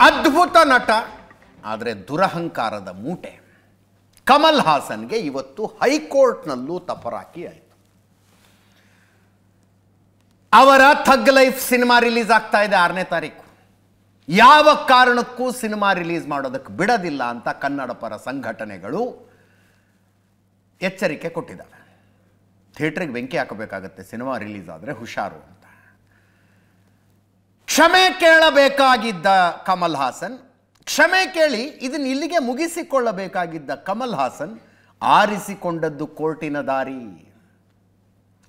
ಅದ್ಭುತ ನಟ, ಆದರೆ ದುರಹಂಕಾರದ ಮೂಟೆ. ಕಮಲ್ ಹಾಸನ್ಗೆ ಇವತ್ತು ಹೈಕೋರ್ಟ್ನಲ್ಲೂ ತಪರಾಕಿ ಆಯಿತು. ಅವರ ಥಗ್ ಲೈಫ್ ಸಿನಿಮಾ ರಿಲೀಸ್ ಆಗ್ತಾ ಇದೆ 6ನೇ ತಾರೀಕು. ಯಾವ ಕಾರಣಕ್ಕೂ ಸಿನಿಮಾ ರಿಲೀಸ್ ಮಾಡೋದಕ್ಕೆ ಬಿಡೋದಿಲ್ಲ ಅಂತ ಕನ್ನಡ ಪರ ಸಂಘಟನೆಗಳು ಎಚ್ಚರಿಕೆ ಕೊಟ್ಟಿದ್ದಾರೆ. ಥಿಯೇಟ್ರಿಗೆ ಬೆಂಕಿ ಹಾಕಬೇಕಾಗತ್ತೆ ಸಿನಿಮಾ ರಿಲೀಸ್ ಆದರೆ, ಹುಷಾರು ಅಂತ. ಕ್ಷಮೆ ಕೇಳಬೇಕಾಗಿದ್ದ ಕಮಲ್ ಹಾಸನ್, ಕ್ಷಮೆ ಕೇಳಿ ಇದನ್ನು ಇಲ್ಲಿಗೆ ಮುಗಿಸಿಕೊಳ್ಳಬೇಕಾಗಿದ್ದ ಕಮಲ್ ಹಾಸನ್ ಆರಿಸಿಕೊಂಡದ್ದು ಕೋರ್ಟಿನ ದಾರಿ.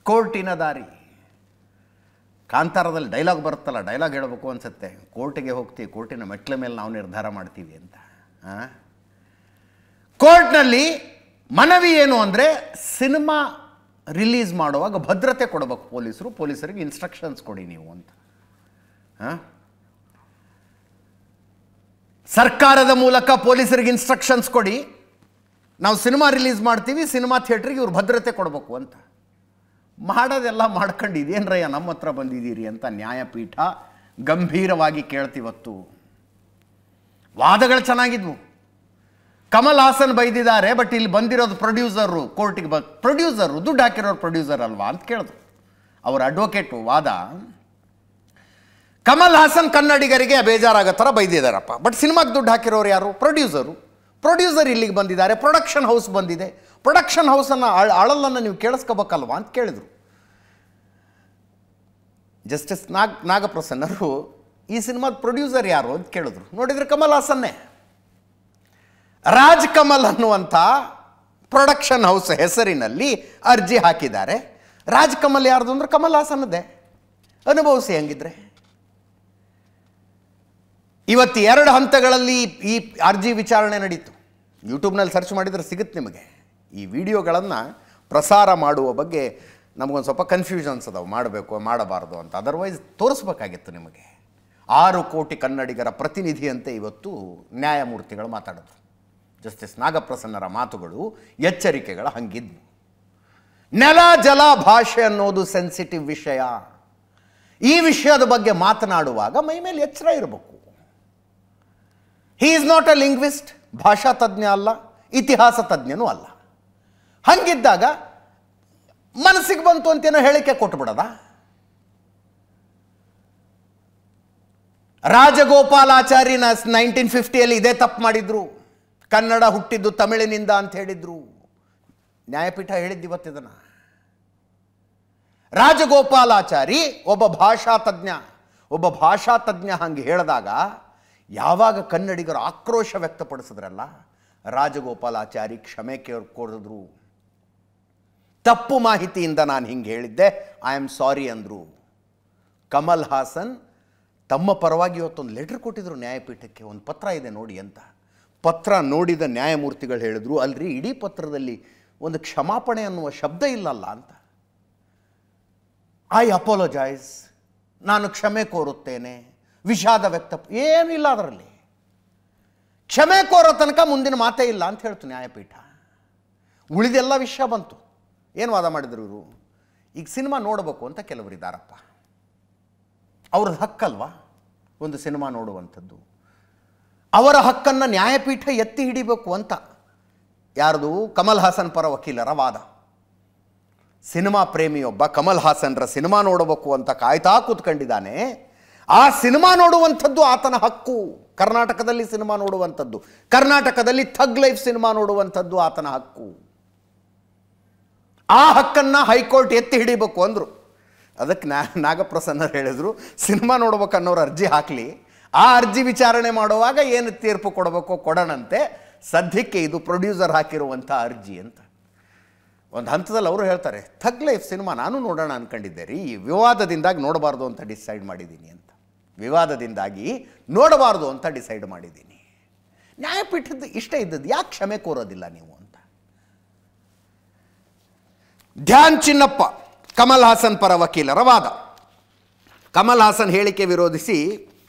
ಕೋರ್ಟಿನ ದಾರಿ. ಕಾಂತಾರದಲ್ಲಿ ಡೈಲಾಗ್ ಬರುತ್ತಲ್ಲ, ಡೈಲಾಗ್ ಹೇಳಬೇಕು ಅನ್ಸುತ್ತೆ, ಕೋರ್ಟಿಗೆ ಹೋಗ್ತೀವಿ, ಕೋರ್ಟಿನ ಮೆಟ್ಲ ಮೇಲೆ ನಾವು ನಿರ್ಧಾರ ಮಾಡ್ತೀವಿ ಅಂತ. ಕೋರ್ಟ್ನಲ್ಲಿ ಮನವಿ ಏನು ಅಂದರೆ, ಸಿನಿಮಾ ರಿಲೀಸ್ ಮಾಡುವಾಗ ಭದ್ರತೆ ಕೊಡಬೇಕು ಪೊಲೀಸರಿಗೆ ಇನ್ಸ್ಟ್ರಕ್ಷನ್ಸ್ ಕೊಡಿ ನೀವು ಅಂತ. ಸರ್ಕಾರದ ಮೂಲಕ ಪೊಲೀಸರಿಗೆ ಇನ್ಸ್ಟ್ರಕ್ಷನ್ಸ್ ಕೊಡಿ, ನಾವು ಸಿನಿಮಾ ರಿಲೀಸ್ ಮಾಡ್ತೀವಿ, ಸಿನಿಮಾ ಥಿಯೇಟ್ರಿಗೆ ಇವ್ರು ಭದ್ರತೆ ಕೊಡಬೇಕು ಅಂತ. ಮಾಡೋದೆಲ್ಲ ಮಾಡ್ಕೊಂಡು ಇದೇನ್ರಯ್ಯ ನಮ್ಮ ಹತ್ರ ಬಂದಿದ್ದೀರಿ ಅಂತ ನ್ಯಾಯಪೀಠ ಗಂಭೀರವಾಗಿ ಕೇಳ್ತಿವತ್ತು. ವಾದಗಳು ಚೆನ್ನಾಗಿದ್ವು. ಕಮಲ್ ಹಾಸನ್ ಬೈದಿದ್ದಾರೆ, ಬಟ್ ಇಲ್ಲಿ ಬಂದಿರೋದು ಪ್ರೊಡ್ಯೂಸರು, ಕೋರ್ಟಿಗೆ ಪ್ರೊಡ್ಯೂಸರು, ದುಡ್ಡು ಹಾಕಿರೋರು ಪ್ರೊಡ್ಯೂಸರ್ ಅಲ್ವಾ ಅಂತ ಕೇಳಿದ್ರು. ಅವರ ಅಡ್ವೊಕೇಟು ವಾದ, ಕಮಲ್ ಹಾಸನ್ ಕನ್ನಡಿಗರಿಗೆ ಬೇಜಾರಾಗೋ ಥರ ಬೈದಿದ್ದಾರಪ್ಪ, ಬಟ್ ಸಿನಿಮಾಗೆ ದುಡ್ಡು ಹಾಕಿರೋರು ಯಾರು? ಪ್ರೊಡ್ಯೂಸರ್ ಇಲ್ಲಿಗೆ ಬಂದಿದ್ದಾರೆ, ಪ್ರೊಡಕ್ಷನ್ ಹೌಸ್ ಬಂದಿದೆ, ಪ್ರೊಡಕ್ಷನ್ ಹೌಸನ್ನು ಅಳಲನ್ನು ನೀವು ಕೇಳಿಸ್ಕೋಬೇಕಲ್ವಾ ಅಂತ ಕೇಳಿದರು. ಜಸ್ಟಿಸ್ ನಾಗಪ್ರಸನ್ನರು ಈ ಸಿನಿಮಾದ ಪ್ರೊಡ್ಯೂಸರ್ ಯಾರು ಅಂತ ಕೇಳಿದ್ರು. ನೋಡಿದರೆ ಕಮಲ್ ಹಾಸನ್ನೇ. ರಾಜ್ ಕಮಲ್ ಅನ್ನುವಂಥ ಪ್ರೊಡಕ್ಷನ್ ಹೌಸ್ ಹೆಸರಿನಲ್ಲಿ ಅರ್ಜಿ ಹಾಕಿದ್ದಾರೆ. ರಾಜ್ ಕಮಲ್ ಯಾರ್ದು ಅಂದ್ರೆ ಕಮಲ್ ಹಾಸನ್ನದೇ. ಅನುಭವಿಸಿ ಹಂಗಿದ್ರೆ. ಇವತ್ತು 2 ಹಂತಗಳಲ್ಲಿ ಈ ಅರ್ಜಿ ವಿಚಾರಣೆ ನಡೀತು. ಯೂಟ್ಯೂಬ್ನಲ್ಲಿ ಸರ್ಚ್ ಮಾಡಿದರೆ ಸಿಗುತ್ತೆ ನಿಮಗೆ. ಈ ವಿಡಿಯೋಗಳನ್ನು ಪ್ರಸಾರ ಮಾಡುವ ಬಗ್ಗೆ ನಮಗೊಂದು ಸ್ವಲ್ಪ ಕನ್ಫ್ಯೂಷನ್ಸ್ ಅದಾವೆ, ಮಾಡಬೇಕು ಮಾಡಬಾರ್ದು ಅಂತ. ಅದರ್ವೈಸ್ ತೋರಿಸ್ಬೇಕಾಗಿತ್ತು ನಿಮಗೆ. 6 ಕೋಟಿ ಕನ್ನಡಿಗರ ಪ್ರತಿನಿಧಿಯಂತೆ ಇವತ್ತು ನ್ಯಾಯಮೂರ್ತಿಗಳು ಮಾತಾಡಿದ್ರು. ಜಸ್ಟಿಸ್ ನಾಗಪ್ರಸನ್ನರ ಮಾತುಗಳು, ಎಚ್ಚರಿಕೆಗಳ ಹಂಗಿದ್ವು. ನೆಲ ಜಲ ಭಾಷೆ ಅನ್ನೋದು ಸೆನ್ಸಿಟಿವ್ ವಿಷಯ. ಈ ವಿಷಯದ ಬಗ್ಗೆ ಮಾತನಾಡುವಾಗ ಮೈ ಮೇಲೆ ಎಚ್ಚರ ಇರಬೇಕು. He is not a linguist, ಭಾಷಾ ತಜ್ಞ ಅಲ್ಲ, ಇತಿಹಾಸ ತಜ್ಞನೂ ಅಲ್ಲ. ಹಂಗಿದ್ದಾಗ ಮನಸ್ಸಿಗೆ ಬಂತು ಅಂತೇನೋ ಹೇಳಿಕೆ ಕೊಟ್ಬಿಡದ? ರಾಜಗೋಪಾಲಾಚಾರಿ 1950 ಇದೇ ತಪ್ಪು ಮಾಡಿದ್ರು. ಕನ್ನಡ ಹುಟ್ಟಿದ್ದು ತಮಿಳಿನಿಂದ ಅಂತ ಹೇಳಿದ್ರು. ನ್ಯಾಯಪೀಠ ಹೇಳಿದ್ದು ಇವತ್ತಿದನ್ನು. ರಾಜಗೋಪಾಲಾಚಾರಿ ಒಬ್ಬ ಭಾಷಾ ತಜ್ಞ ಹಂಗೆ ಹೇಳಿದಾಗ ಯಾವಾಗ ಕನ್ನಡಿಗರು ಆಕ್ರೋಶ ವ್ಯಕ್ತಪಡಿಸಿದ್ರಲ್ಲ, ರಾಜಗೋಪಾಲಾಚಾರಿ ಕ್ಷಮೆ ಕೋರಿದ್ರು. ತಪ್ಪು ಮಾಹಿತಿಯಿಂದ ನಾನು ಹಿಂಗೆ ಹೇಳಿದ್ದೆ, ಐ ಆಮ್ ಸಾರಿ ಅಂದರು. ಕಮಲ್ ಹಾಸನ್ ತಮ್ಮ ಪರವಾಗಿ ಇವತ್ತೊಂದು ಲೆಟರ್ ಕೊಟ್ಟಿದ್ರು ನ್ಯಾಯಪೀಠಕ್ಕೆ. ಒಂದು ಪತ್ರ ಇದೆ ನೋಡಿ ಅಂತ. ಪತ್ರ ನೋಡಿದ ನ್ಯಾಯಮೂರ್ತಿಗಳು ಹೇಳಿದ್ರು, ಅಲ್ರಿ ಇಡೀ ಪತ್ರದಲ್ಲಿ ಒಂದು ಕ್ಷಮಾಪಣೆ ಅನ್ನುವ ಶಬ್ದ ಇಲ್ಲಲ್ಲ ಅಂತ. ಐ ಅಪಾಲಜೈಸ್, ನಾನು ಕ್ಷಮೆ ಕೋರುತ್ತೇನೆ, ವಿಷಾದ ಏನಿಲ್ಲ ಅದರಲ್ಲಿ. ಕ್ಷಮೆ ಕೋರೋ ತನಕ ಮುಂದಿನ ಮಾತೇ ಇಲ್ಲ ಅಂತ ಹೇಳ್ತು ನ್ಯಾಯಪೀಠ. ಉಳಿದೆಲ್ಲ ವಿಷಯ ಬಂತು. ಏನು ವಾದ ಮಾಡಿದ್ರು ಇವರು? ಈಗ ಸಿನಿಮಾ ನೋಡಬೇಕು ಅಂತ ಕೆಲವರು ಇದ್ದಾರಪ್ಪ, ಅವ್ರದ್ದು ಹಕ್ಕಲ್ವಾ ಒಂದು ಸಿನಿಮಾ ನೋಡುವಂಥದ್ದು? ಅವರ ಹಕ್ಕನ್ನು ನ್ಯಾಯಪೀಠ ಎತ್ತಿ ಹಿಡಿಬೇಕು ಅಂತ ಯಾರ್ದು? ಕಮಲ್ ಹಾಸನ್ ಪರ ವಕೀಲರ ವಾದ. ಸಿನಿಮಾ ಪ್ರೇಮಿಯೊಬ್ಬ ಕಮಲ್ ಹಾಸನ್ರ ಸಿನಿಮಾ ನೋಡಬೇಕು ಅಂತ ಕಾಯ್ತಾ ಕೂತ್ಕೊಂಡಿದ್ದಾನೆ. ಆ ಸಿನಿಮಾ ನೋಡುವಂಥದ್ದು ಆತನ ಹಕ್ಕು. ಕರ್ನಾಟಕದಲ್ಲಿ ಸಿನಿಮಾ ನೋಡುವಂಥದ್ದು, ಕರ್ನಾಟಕದಲ್ಲಿ ಥಗ್ ಲೈಫ್ ಸಿನಿಮಾ ನೋಡುವಂಥದ್ದು ಆತನ ಹಕ್ಕು. ಆ ಹಕ್ಕನ್ನು ಹೈಕೋರ್ಟ್ ಎತ್ತಿ ಹಿಡಿಬೇಕು ಅಂದರು. ಅದಕ್ಕೆ ನಾಗಪ್ರಸನ್ನರು ಹೇಳಿದರು, ಸಿನಿಮಾ ನೋಡ್ಬೇಕನ್ನೋರು ಅರ್ಜಿ ಹಾಕಲಿ, ಆ ಅರ್ಜಿ ವಿಚಾರಣೆ ಮಾಡುವಾಗ ಏನು ತೀರ್ಪು ಕೊಡಬೇಕೋ ಕೊಡೋಣಂತೆ. ಸದ್ಯಕ್ಕೆ ಇದು ಪ್ರೊಡ್ಯೂಸರ್ ಹಾಕಿರುವಂಥ ಅರ್ಜಿ ಅಂತ. ಒಂದು ಹಂತದಲ್ಲಿ ಅವರು ಹೇಳ್ತಾರೆ, ಥಗ್ ಲೈಫ್ ಸಿನಿಮಾ ನಾನು ನೋಡೋಣ ಅಂದ್ಕೊಂಡಿದ್ದೆ ರೀ, ಈ ವಿವಾದದಿಂದಾಗಿ ನೋಡಬಾರ್ದು ಅಂತ ಡಿಸೈಡ್ ಮಾಡಿದ್ದೀನಿ ಅಂತ. ವಿವಾದದಿಂದಾಗಿ ನೋಡಬಾರ್ದು ಅಂತ ಡಿಸೈಡ್ ಮಾಡಿದ್ದೀನಿ. ನ್ಯಾಯಪೀಠದ ಇಷ್ಟ ಇದ್ದದ್ದು ಯಾಕೆ ಕ್ಷಮೆ ಕೋರೋದಿಲ್ಲ ನೀವು ಅಂತ. ಧ್ಯಾನ್ ಚಿನ್ನಪ್ಪ ಕಮಲ್ ಹಾಸನ್ ಪರ ವಕೀಲರ ವಾದ. ಕಮಲ್ ಹಾಸನ್ ಹೇಳಿಕೆ ವಿರೋಧಿಸಿ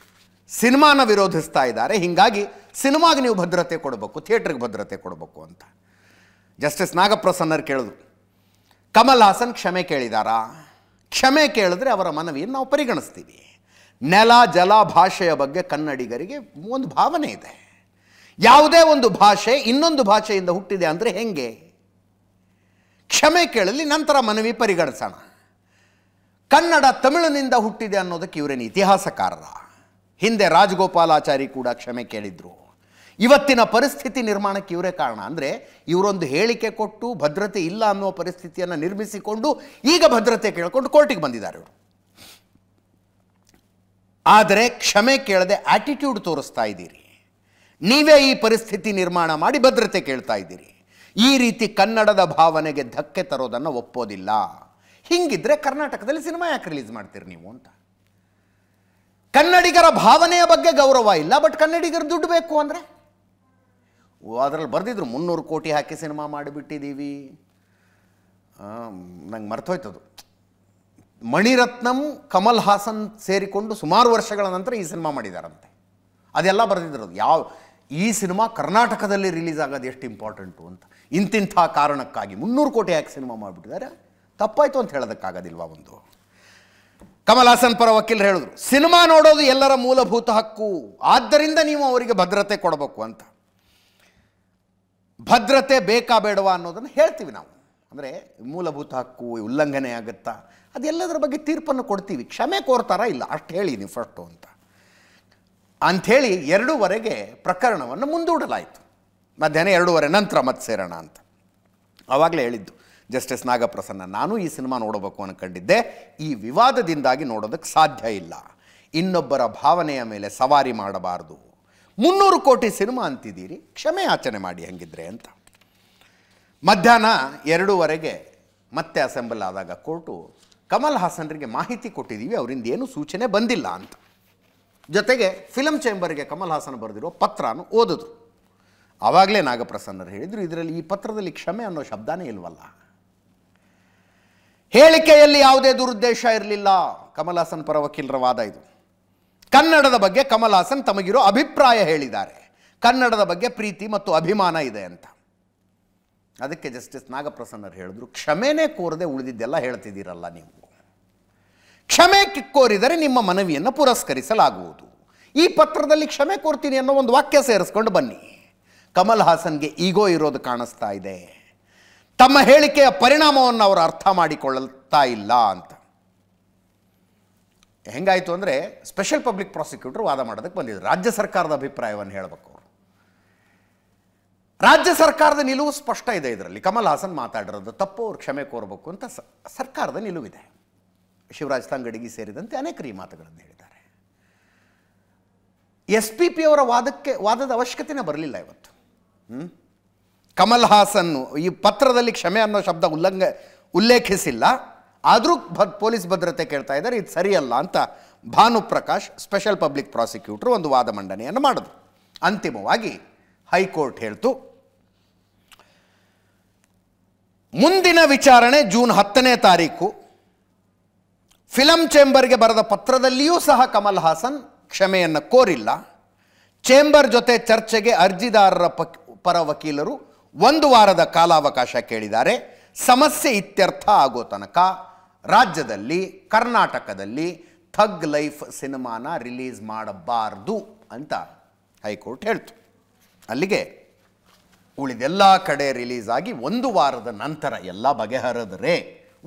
ಸಿನಿಮಾನ ವಿರೋಧಿಸ್ತಾ ಇದ್ದಾರೆ. ಹೀಗಾಗಿ ಸಿನಿಮಾಗೆ ನೀವು ಭದ್ರತೆ ಕೊಡಬೇಕು, ಥಿಯೇಟ್ರಿಗೆ ಭದ್ರತೆ ಕೊಡಬೇಕು ಅಂತ ಜಸ್ಟಿಸ್ ನಾಗಪ್ರಸನ್ನರು ಕೇಳಿದ್ರು. ಕಮಲ್ ಹಾಸನ್ ಕ್ಷಮೆ ಕೇಳಿದಾರಾ? ಕ್ಷಮೆ ಕೇಳಿದ್ರೆ ಅವರ ಮನವಿಯನ್ನು ನಾವು ಪರಿಗಣಿಸ್ತೀವಿ. ನೆಲ ಜಲ ಭಾಷೆಯ ಬಗ್ಗೆ ಕನ್ನಡಿಗರಿಗೆ ಒಂದು ಭಾವನೆ ಇದೆ. ಯಾವುದೇ ಒಂದು ಭಾಷೆ ಇನ್ನೊಂದು ಭಾಷೆಯಿಂದ ಹುಟ್ಟಿದೆ ಅಂದರೆ ಹೆಂಗೆ? ಕ್ಷಮೆ ಕೇಳಲಿ, ನಂತರ ಮನವಿ ಪರಿಗಣಿಸೋಣ. ಕನ್ನಡ ತಮಿಳಿನಿಂದ ಹುಟ್ಟಿದೆ ಅನ್ನೋದಕ್ಕೆ ಇವರೇನು ಇತಿಹಾಸಕಾರರ? ಹಿಂದೆ ರಾಜಗೋಪಾಲಾಚಾರಿ ಕೂಡ ಕ್ಷಮೆ ಕೇಳಿದ್ರು. ಇವತ್ತಿನ ಪರಿಸ್ಥಿತಿ ನಿರ್ಮಾಣಕ್ಕೆ ಇವರೇ ಕಾರಣ. ಅಂದರೆ ಇವರೊಂದು ಹೇಳಿಕೆ ಕೊಟ್ಟು ಭದ್ರತೆ ಇಲ್ಲ ಅನ್ನುವ ಪರಿಸ್ಥಿತಿಯನ್ನು ನಿರ್ಮಿಸಿಕೊಂಡು ಈಗ ಭದ್ರತೆ ಕೇಳಿಕೊಂಡು ಕೋರ್ಟಿಗೆ ಬಂದಿದ್ದಾರೆ ಇವರು. ಆದರೆ ಕ್ಷಮೆ ಕೇಳದೆ ಆಟಿಟ್ಯೂಡ್ ತೋರಿಸ್ತಾ ಇದ್ದೀರಿ. ನೀವೇ ಈ ಪರಿಸ್ಥಿತಿ ನಿರ್ಮಾಣ ಮಾಡಿ ಭದ್ರತೆ ಕೇಳ್ತಾ ಇದ್ದೀರಿ. ಈ ರೀತಿ ಕನ್ನಡದ ಭಾವನೆಗೆ ಧಕ್ಕೆ ತರೋದನ್ನು ಒಪ್ಪೋದಿಲ್ಲ. ಹಿಂಗಿದ್ರೆ ಕರ್ನಾಟಕದಲ್ಲಿ ಸಿನಿಮಾ ಯಾಕೆ ರಿಲೀಸ್ ಮಾಡ್ತೀರಿ ನೀವು ಅಂತ. ಕನ್ನಡಿಗರ ಭಾವನೆಯ ಬಗ್ಗೆ ಗೌರವ ಇಲ್ಲ, ಬಟ್ ಕನ್ನಡಿಗರ ದುಡ್ಡು ಬೇಕು ಅಂದರೆ ಅದರಲ್ಲಿ ಬರೆದಿದ್ರು 300 ಕೋಟಿ ಹಾಕಿ ಸಿನಿಮಾ ಮಾಡಿಬಿಟ್ಟಿದ್ದೀವಿ. ನಂಗೆ ಮರ್ತೋಯ್ತದು. ಮಣಿರತ್ನಂ ಕಮಲ್ ಹಾಸನ್ ಸೇರಿಕೊಂಡು ಸುಮಾರು ವರ್ಷಗಳ ನಂತರ ಈ ಸಿನಿಮಾ ಮಾಡಿದಾರಂತೆ. ಅದೆಲ್ಲ ಬರೆದಿದ್ರು. ಈ ಸಿನಿಮಾ ಕರ್ನಾಟಕದಲ್ಲಿ ರಿಲೀಸ್ ಆಗೋದು ಎಷ್ಟು ಇಂಪಾರ್ಟೆಂಟು ಅಂತ. ಇಂತಿಂಥ ಕಾರಣಕ್ಕಾಗಿ 300 ಕೋಟಿ ಹಾಕಿ ಸಿನಿಮಾ ಮಾಡಿಬಿಟ್ಟಿದ್ದಾರೆ. ತಪ್ಪಾಯಿತು ಅಂತ ಹೇಳೋದಕ್ಕಾಗೋದಿಲ್ವಾ? ಒಂದು ಕಮಲ್ ಹಾಸನ್ ಪರ ವಕೀಲರು ಹೇಳಿದ್ರು, ಸಿನಿಮಾ ನೋಡೋದು ಎಲ್ಲರ ಮೂಲಭೂತ ಹಕ್ಕು, ಆದ್ದರಿಂದ ನೀವು ಅವರಿಗೆ ಭದ್ರತೆ ಕೊಡಬೇಕು ಅಂತ. ಭದ್ರತೆ ಬೇಕಾ ಬೇಡವಾ ಅನ್ನೋದನ್ನು ಹೇಳ್ತೀವಿ ನಾವು. ಅಂದರೆ ಮೂಲಭೂತ ಹಕ್ಕು ಉಲ್ಲಂಘನೆ ಆಗುತ್ತಾ ಅದೆಲ್ಲದರ ಬಗ್ಗೆ ತೀರ್ಪನ್ನು ಕೊಡ್ತೀವಿ. ಕ್ಷಮೆ ಕೋರ್ತಾರಾ ಇಲ್ಲ ಅಷ್ಟು ಹೇಳಿ ನೀವು ಫಸ್ಟು ಅಂತ ಅಂಥೇಳಿ 2:15 ಪ್ರಕರಣವನ್ನು ಮುಂದೂಡಲಾಯಿತು. ಮಧ್ಯಾಹ್ನ 2:15 ನಂತರ ಮತ್ತೆ ಸೇರೋಣ ಅಂತ. ಆವಾಗಲೇ ಹೇಳಿದ್ದು ಜಸ್ಟಿಸ್ ನಾಗಪ್ರಸನ್ನ, ನಾನು ಈ ಸಿನಿಮಾ ನೋಡಬೇಕು ಅಂದ್ಕೊಂಡಿದ್ದೆ, ಈ ವಿವಾದದಿಂದಾಗಿ ನೋಡೋದಕ್ಕೆ ಸಾಧ್ಯ ಇಲ್ಲ. ಇನ್ನೊಬ್ಬರ ಭಾವನೆಯ ಮೇಲೆ ಸವಾರಿ ಮಾಡಬಾರ್ದು. 300 ಕೋಟಿ ಸಿನಿಮಾ ಅಂತಿದ್ದೀರಿ, ಕ್ಷಮೆ ಯಾಚನೆ ಮಾಡಿ ಹಂಗಿದ್ರೆ ಅಂತ. ಮಧ್ಯಾಹ್ನ 2:15 ಮತ್ತೆ ಅಸೆಂಬಲ್ ಆದಾಗ ಕೋರ್ಟು ಕಮಲ್ ಹಾಸನ್ರಿಗೆ ಮಾಹಿತಿ ಕೊಟ್ಟಿದ್ದೀವಿ, ಅವರಿಂದ ಏನೂ ಸೂಚನೆ ಬಂದಿಲ್ಲ ಅಂತ. ಜೊತೆಗೆ ಫಿಲಮ್ ಚೇಂಬರ್ಗೆ ಕಮಲ್ ಹಾಸನ್ ಬರೆದಿರೋ ಪತ್ರನೂ ಓದಿದ್ರು. ಆವಾಗಲೇ ನಾಗಪ್ರಸನ್ನರು ಹೇಳಿದರು, ಇದರಲ್ಲಿ ಈ ಪತ್ರದಲ್ಲಿ ಕ್ಷಮೆ ಅನ್ನೋ ಶಬ್ದನೇ ಇಲ್ವಲ್ಲ. ಹೇಳಿಕೆಯಲ್ಲಿ ಯಾವುದೇ ದುರುದ್ದೇಶ ಇರಲಿಲ್ಲ. ಕಮಲ್ ಹಾಸನ್ ಪರ ವಕೀಲರ ವಾದ ಇದು. ಕನ್ನಡದ ಬಗ್ಗೆ ಕಮಲ್ ಹಾಸನ್ ತಮಗಿರೋ ಅಭಿಪ್ರಾಯ ಹೇಳಿದ್ದಾರೆ. ಕನ್ನಡದ ಬಗ್ಗೆ ಪ್ರೀತಿ ಮತ್ತು ಅಭಿಮಾನ ಇದೆ ಅಂತ. ಅದಕ್ಕೆ ಜಸ್ಟಿಸ್ ನಾಗಪ್ರಸನ್ನರು ಹೇಳಿದ್ರು, ಕ್ಷಮೆನೇ ಕೋರದೆ ಉಳಿದಿದ್ದೆಲ್ಲ ಹೇಳ್ತಿದ್ದೀರಲ್ಲ ನೀವು. ಕ್ಷಮೆ ಕೋರಿದರೆ ನಿಮ್ಮ ಮನವಿಯನ್ನು ಪುರಸ್ಕರಿಸಲಾಗುವುದು. ಈ ಪತ್ರದಲ್ಲಿ ಕ್ಷಮೆ ಕೋರ್ತೀನಿ ಅನ್ನೋ ಒಂದು ವಾಕ್ಯ ಸೇರಿಸ್ಕೊಂಡು ಬನ್ನಿ. ಕಮಲ್ ಹಾಸನ್ಗೆ ಈಗೋ ಇರೋದು ಕಾಣಿಸ್ತಾ ಇದೆ. ತಮ್ಮ ಹೇಳಿಕೆಯ ಪರಿಣಾಮವನ್ನು ಅವರು ಅರ್ಥ ಮಾಡಿಕೊಳ್ಳುತ್ತಾ ಇಲ್ಲ ಅಂತ. ಹೆಂಗಾಯಿತು ಅಂದರೆ ಸ್ಪೆಷಲ್ ಪಬ್ಲಿಕ್ ಪ್ರಾಸಿಕ್ಯೂಟರ್ ವಾದ ಮಾಡೋದಕ್ಕೆ ಬಂದಿದ್ರು. ರಾಜ್ಯ ಸರ್ಕಾರದ ಅಭಿಪ್ರಾಯವನ್ನು ಹೇಳಬೇಕು ಅವರು. ರಾಜ್ಯ ಸರ್ಕಾರದ ನಿಲುವು ಸ್ಪಷ್ಟ ಇದೆ ಇದರಲ್ಲಿ. ಕಮಲ್ ಹಾಸನ್ ಮಾತಾಡಿರೋದು ತಪ್ಪು, ಅವ್ರು ಕ್ಷಮೆ ಕೋರಬೇಕು ಅಂತ ಸರ್ಕಾರದ ನಿಲುವಿದೆ. ಶಿವರಾಜ್ ತಂಗಡಗಿ ಸೇರಿದಂತೆ ಅನೇಕರು ಈ ಮಾತುಗಳನ್ನು ಹೇಳಿದ್ದಾರೆ. SPP ಅವರ ವಾದದ ಅವಶ್ಯಕತೆನೇ ಬರಲಿಲ್ಲ ಇವತ್ತು. ಕಮಲ್ ಹಾಸನ್ ಈ ಪತ್ರದಲ್ಲಿ ಕ್ಷಮೆ ಅನ್ನೋ ಶಬ್ದ ಉಲ್ಲೇಖಿಸಿಲ್ಲ, ಆದರೂ ಪೊಲೀಸ್ ಭದ್ರತೆ ಕೇಳ್ತಾ ಇದ್ದಾರೆ, ಇದು ಸರಿಯಲ್ಲ ಅಂತ ಭಾನುಪ್ರಕಾಶ್ ಸ್ಪೆಷಲ್ ಪಬ್ಲಿಕ್ ಪ್ರಾಸಿಕ್ಯೂಟರ್ ಒಂದು ವಾದ ಮಂಡನೆಯನ್ನು ಮಾಡಿದ್ರು. ಅಂತಿಮವಾಗಿ ಹೈಕೋರ್ಟ್ ಹೇಳ್ತು, ಮುಂದಿನ ವಿಚಾರಣೆ ಜೂನ್ 10ನೇ ತಾರೀಕು. ಫಿಲಂ ಚೇಂಬರ್ಗೆ ಬರೆದ ಪತ್ರದಲ್ಲಿಯೂ ಸಹ ಕಮಲ್ ಹಾಸನ್ ಕ್ಷಮೆಯನ್ನು ಕೋರಿಲ್ಲ. ಚೇಂಬರ್ ಜೊತೆ ಚರ್ಚೆಗೆ ಅರ್ಜಿದಾರರ ಪರ ವಕೀಲರು 1 ವಾರದ ಕಾಲಾವಕಾಶ ಕೇಳಿದ್ದಾರೆ. ಸಮಸ್ಯೆ ಇತ್ಯರ್ಥ ಆಗೋ ತನಕ ರಾಜ್ಯದಲ್ಲಿ ಕರ್ನಾಟಕದಲ್ಲಿ ಥಗ್ ಲೈಫ್ ಸಿನಿಮಾನ ರಿಲೀಸ್ ಮಾಡಬಾರ್ದು ಅಂತ ಹೈಕೋರ್ಟ್ ಹೇಳ್ತು. ಅಲ್ಲಿಗೆ ಉಳಿದೆಲ್ಲ ಕಡೆ ರಿಲೀಸ್ ಆಗಿ 1 ವಾರದ ನಂತರ ಎಲ್ಲ ಬಗೆಹರಿದರೆ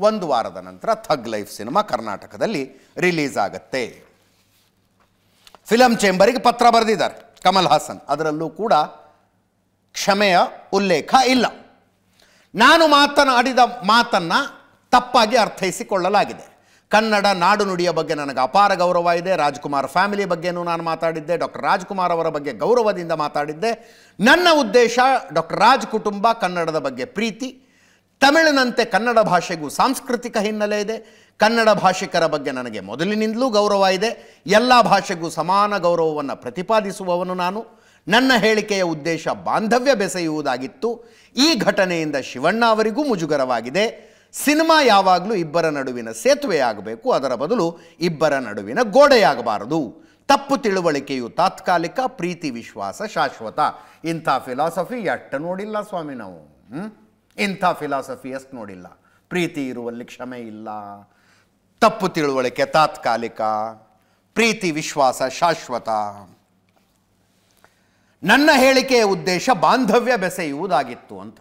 1 ವಾರದ ನಂತರ ಥಗ್ ಲೈಫ್ ಸಿನಿಮಾ ಕರ್ನಾಟಕದಲ್ಲಿ ರಿಲೀಸ್ ಆಗುತ್ತೆ. ಫಿಲಂ ಚೇಂಬರಿಗೆ ಪತ್ರ ಬರೆದಿದ್ದಾರೆ ಕಮಲ್ ಹಾಸನ್, ಅದರಲ್ಲೂ ಕೂಡ ಕ್ಷಮೆಯ ಉಲ್ಲೇಖ ಇಲ್ಲ. ನಾನು ಮಾತನಾಡಿದ ಮಾತನ್ನು ತಪ್ಪಾಗಿ ಅರ್ಥೈಸಿಕೊಳ್ಳಲಾಗಿದೆ. ಕನ್ನಡ ನಾಡು ನುಡಿಯ ಬಗ್ಗೆ ನನಗೆ ಅಪಾರ ಗೌರವ ಇದೆ. ರಾಜ್ಕುಮಾರ್ ಫ್ಯಾಮಿಲಿ ಬಗ್ಗೆನೂ ನಾನು ಮಾತಾಡಿದ್ದೆ. ಡಾಕ್ಟರ್ ರಾಜ್ಕುಮಾರ್ ಅವರ ಬಗ್ಗೆ ಗೌರವದಿಂದ ಮಾತಾಡಿದ್ದೆ. ನನ್ನ ಉದ್ದೇಶ ಡಾಕ್ಟರ್ ರಾಜ್ ಕುಟುಂಬ, ಕನ್ನಡದ ಬಗ್ಗೆ ಪ್ರೀತಿ. ತಮಿಳಿನಂತೆ ಕನ್ನಡ ಭಾಷೆಗೂ ಸಾಂಸ್ಕೃತಿಕ ಹಿನ್ನೆಲೆ ಇದೆ. ಕನ್ನಡ ಭಾಷಿಕರ ಬಗ್ಗೆ ನನಗೆ ಮೊದಲಿನಿಂದಲೂ ಗೌರವ ಇದೆ. ಎಲ್ಲ ಭಾಷೆಗೂ ಸಮಾನ ಗೌರವವನ್ನು ಪ್ರತಿಪಾದಿಸುವವನು ನಾನು. ನನ್ನ ಹೇಳಿಕೆಯ ಉದ್ದೇಶ ಬಾಂಧವ್ಯ ಬೆಸೆಯುವುದಾಗಿತ್ತು. ಈ ಘಟನೆಯಿಂದ ಶಿವಣ್ಣ ಅವರಿಗೂ ಮುಜುಗರವಾಗಿದೆ. ಸಿನಿಮಾ ಯಾವಾಗಲೂ ಇಬ್ಬರ ನಡುವಿನ ಸೇತುವೆಯಾಗಬೇಕು, ಅದರ ಬದಲು ಇಬ್ಬರ ನಡುವಿನ ಗೋಡೆಯಾಗಬಾರದು. ತಪ್ಪು ತಿಳುವಳಿಕೆಯು ತಾತ್ಕಾಲಿಕ, ಪ್ರೀತಿ ವಿಶ್ವಾಸ ಶಾಶ್ವತ. ಇಂಥ ಫಿಲಾಸಫಿ ಎಷ್ಟು ನೋಡಿಲ್ಲ ಸ್ವಾಮಿ ನಾವು. ಇಂಥ ಫಿಲಾಸಫಿ ಎಷ್ಟು ನೋಡಿಲ್ಲ. ಪ್ರೀತಿ ಇರುವಲ್ಲಿ ಕ್ಷಮೆ ಇಲ್ಲ, ತಪ್ಪು ತಿಳುವಳಿಕೆ ತಾತ್ಕಾಲಿಕ, ಪ್ರೀತಿ ವಿಶ್ವಾಸ ಶಾಶ್ವತ. ನನ್ನ ಹೇಳಿಕೆಯ ಉದ್ದೇಶ ಬಾಂಧವ್ಯ ಬೆಸೆಯುವುದಾಗಿತ್ತು ಅಂತ.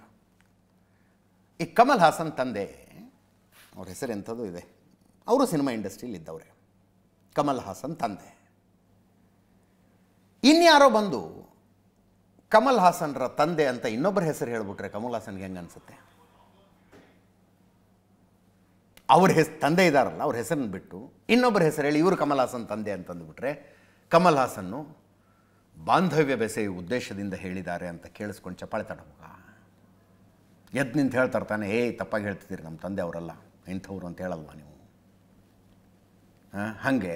ಈ ಕಮಲ್ ಹಾಸನ್ ತಂದೆ, ಅವ್ರ ಹೆಸರು ಎಂಥದ್ದು ಇದೆ, ಅವರು ಸಿನಿಮಾ ಇಂಡಸ್ಟ್ರಿಯಲ್ಲಿ ಇದ್ದವ್ರೆ. ಕಮಲ್ ಹಾಸನ್ ತಂದೆ. ಇನ್ಯಾರೋ ಬಂದು ಕಮಲ್ ಹಾಸನ್ರ ತಂದೆ ಅಂತ ಇನ್ನೊಬ್ಬರ ಹೆಸರು ಹೇಳ್ಬಿಟ್ರೆ ಕಮಲ್ ಹಾಸನ್ಗೆ ಹೆಂಗೆ ಅನಿಸುತ್ತೆ? ಅವ್ರ ತಂದೆ ಇದ್ದಾರಲ್ಲ, ಅವ್ರ ಹೆಸರನ್ನು ಬಿಟ್ಟು ಇನ್ನೊಬ್ಬರ ಹೆಸರು ಹೇಳಿ ಇವರು ಕಮಲ್ ಹಾಸನ್ ತಂದೆ ಅಂತಂದುಬಿಟ್ರೆ ಕಮಲ್ ಹಾಸನ್ನು ಬಾಂಧವ್ಯ ಬೆಸೆಯುವ ಉದ್ದೇಶದಿಂದ ಹೇಳಿದ್ದಾರೆ ಅಂತ ಕೇಳಿಸ್ಕೊಂಡು ಚಪ್ಪಾಳೆ ತಡೋಗ ಎದ್ದು ನಿಂತು ಹೇಳ್ತಾರೆ ತಾನೆ, ತಪ್ಪಾಗಿ ಹೇಳ್ತಿದ್ದೀರಿ, ನಮ್ಮ ತಂದೆ ಅವರಲ್ಲ, ಇಂಥವ್ರು ಅಂತ ಹೇಳಲ್ವ ನೀವು? ಹಾಗೆ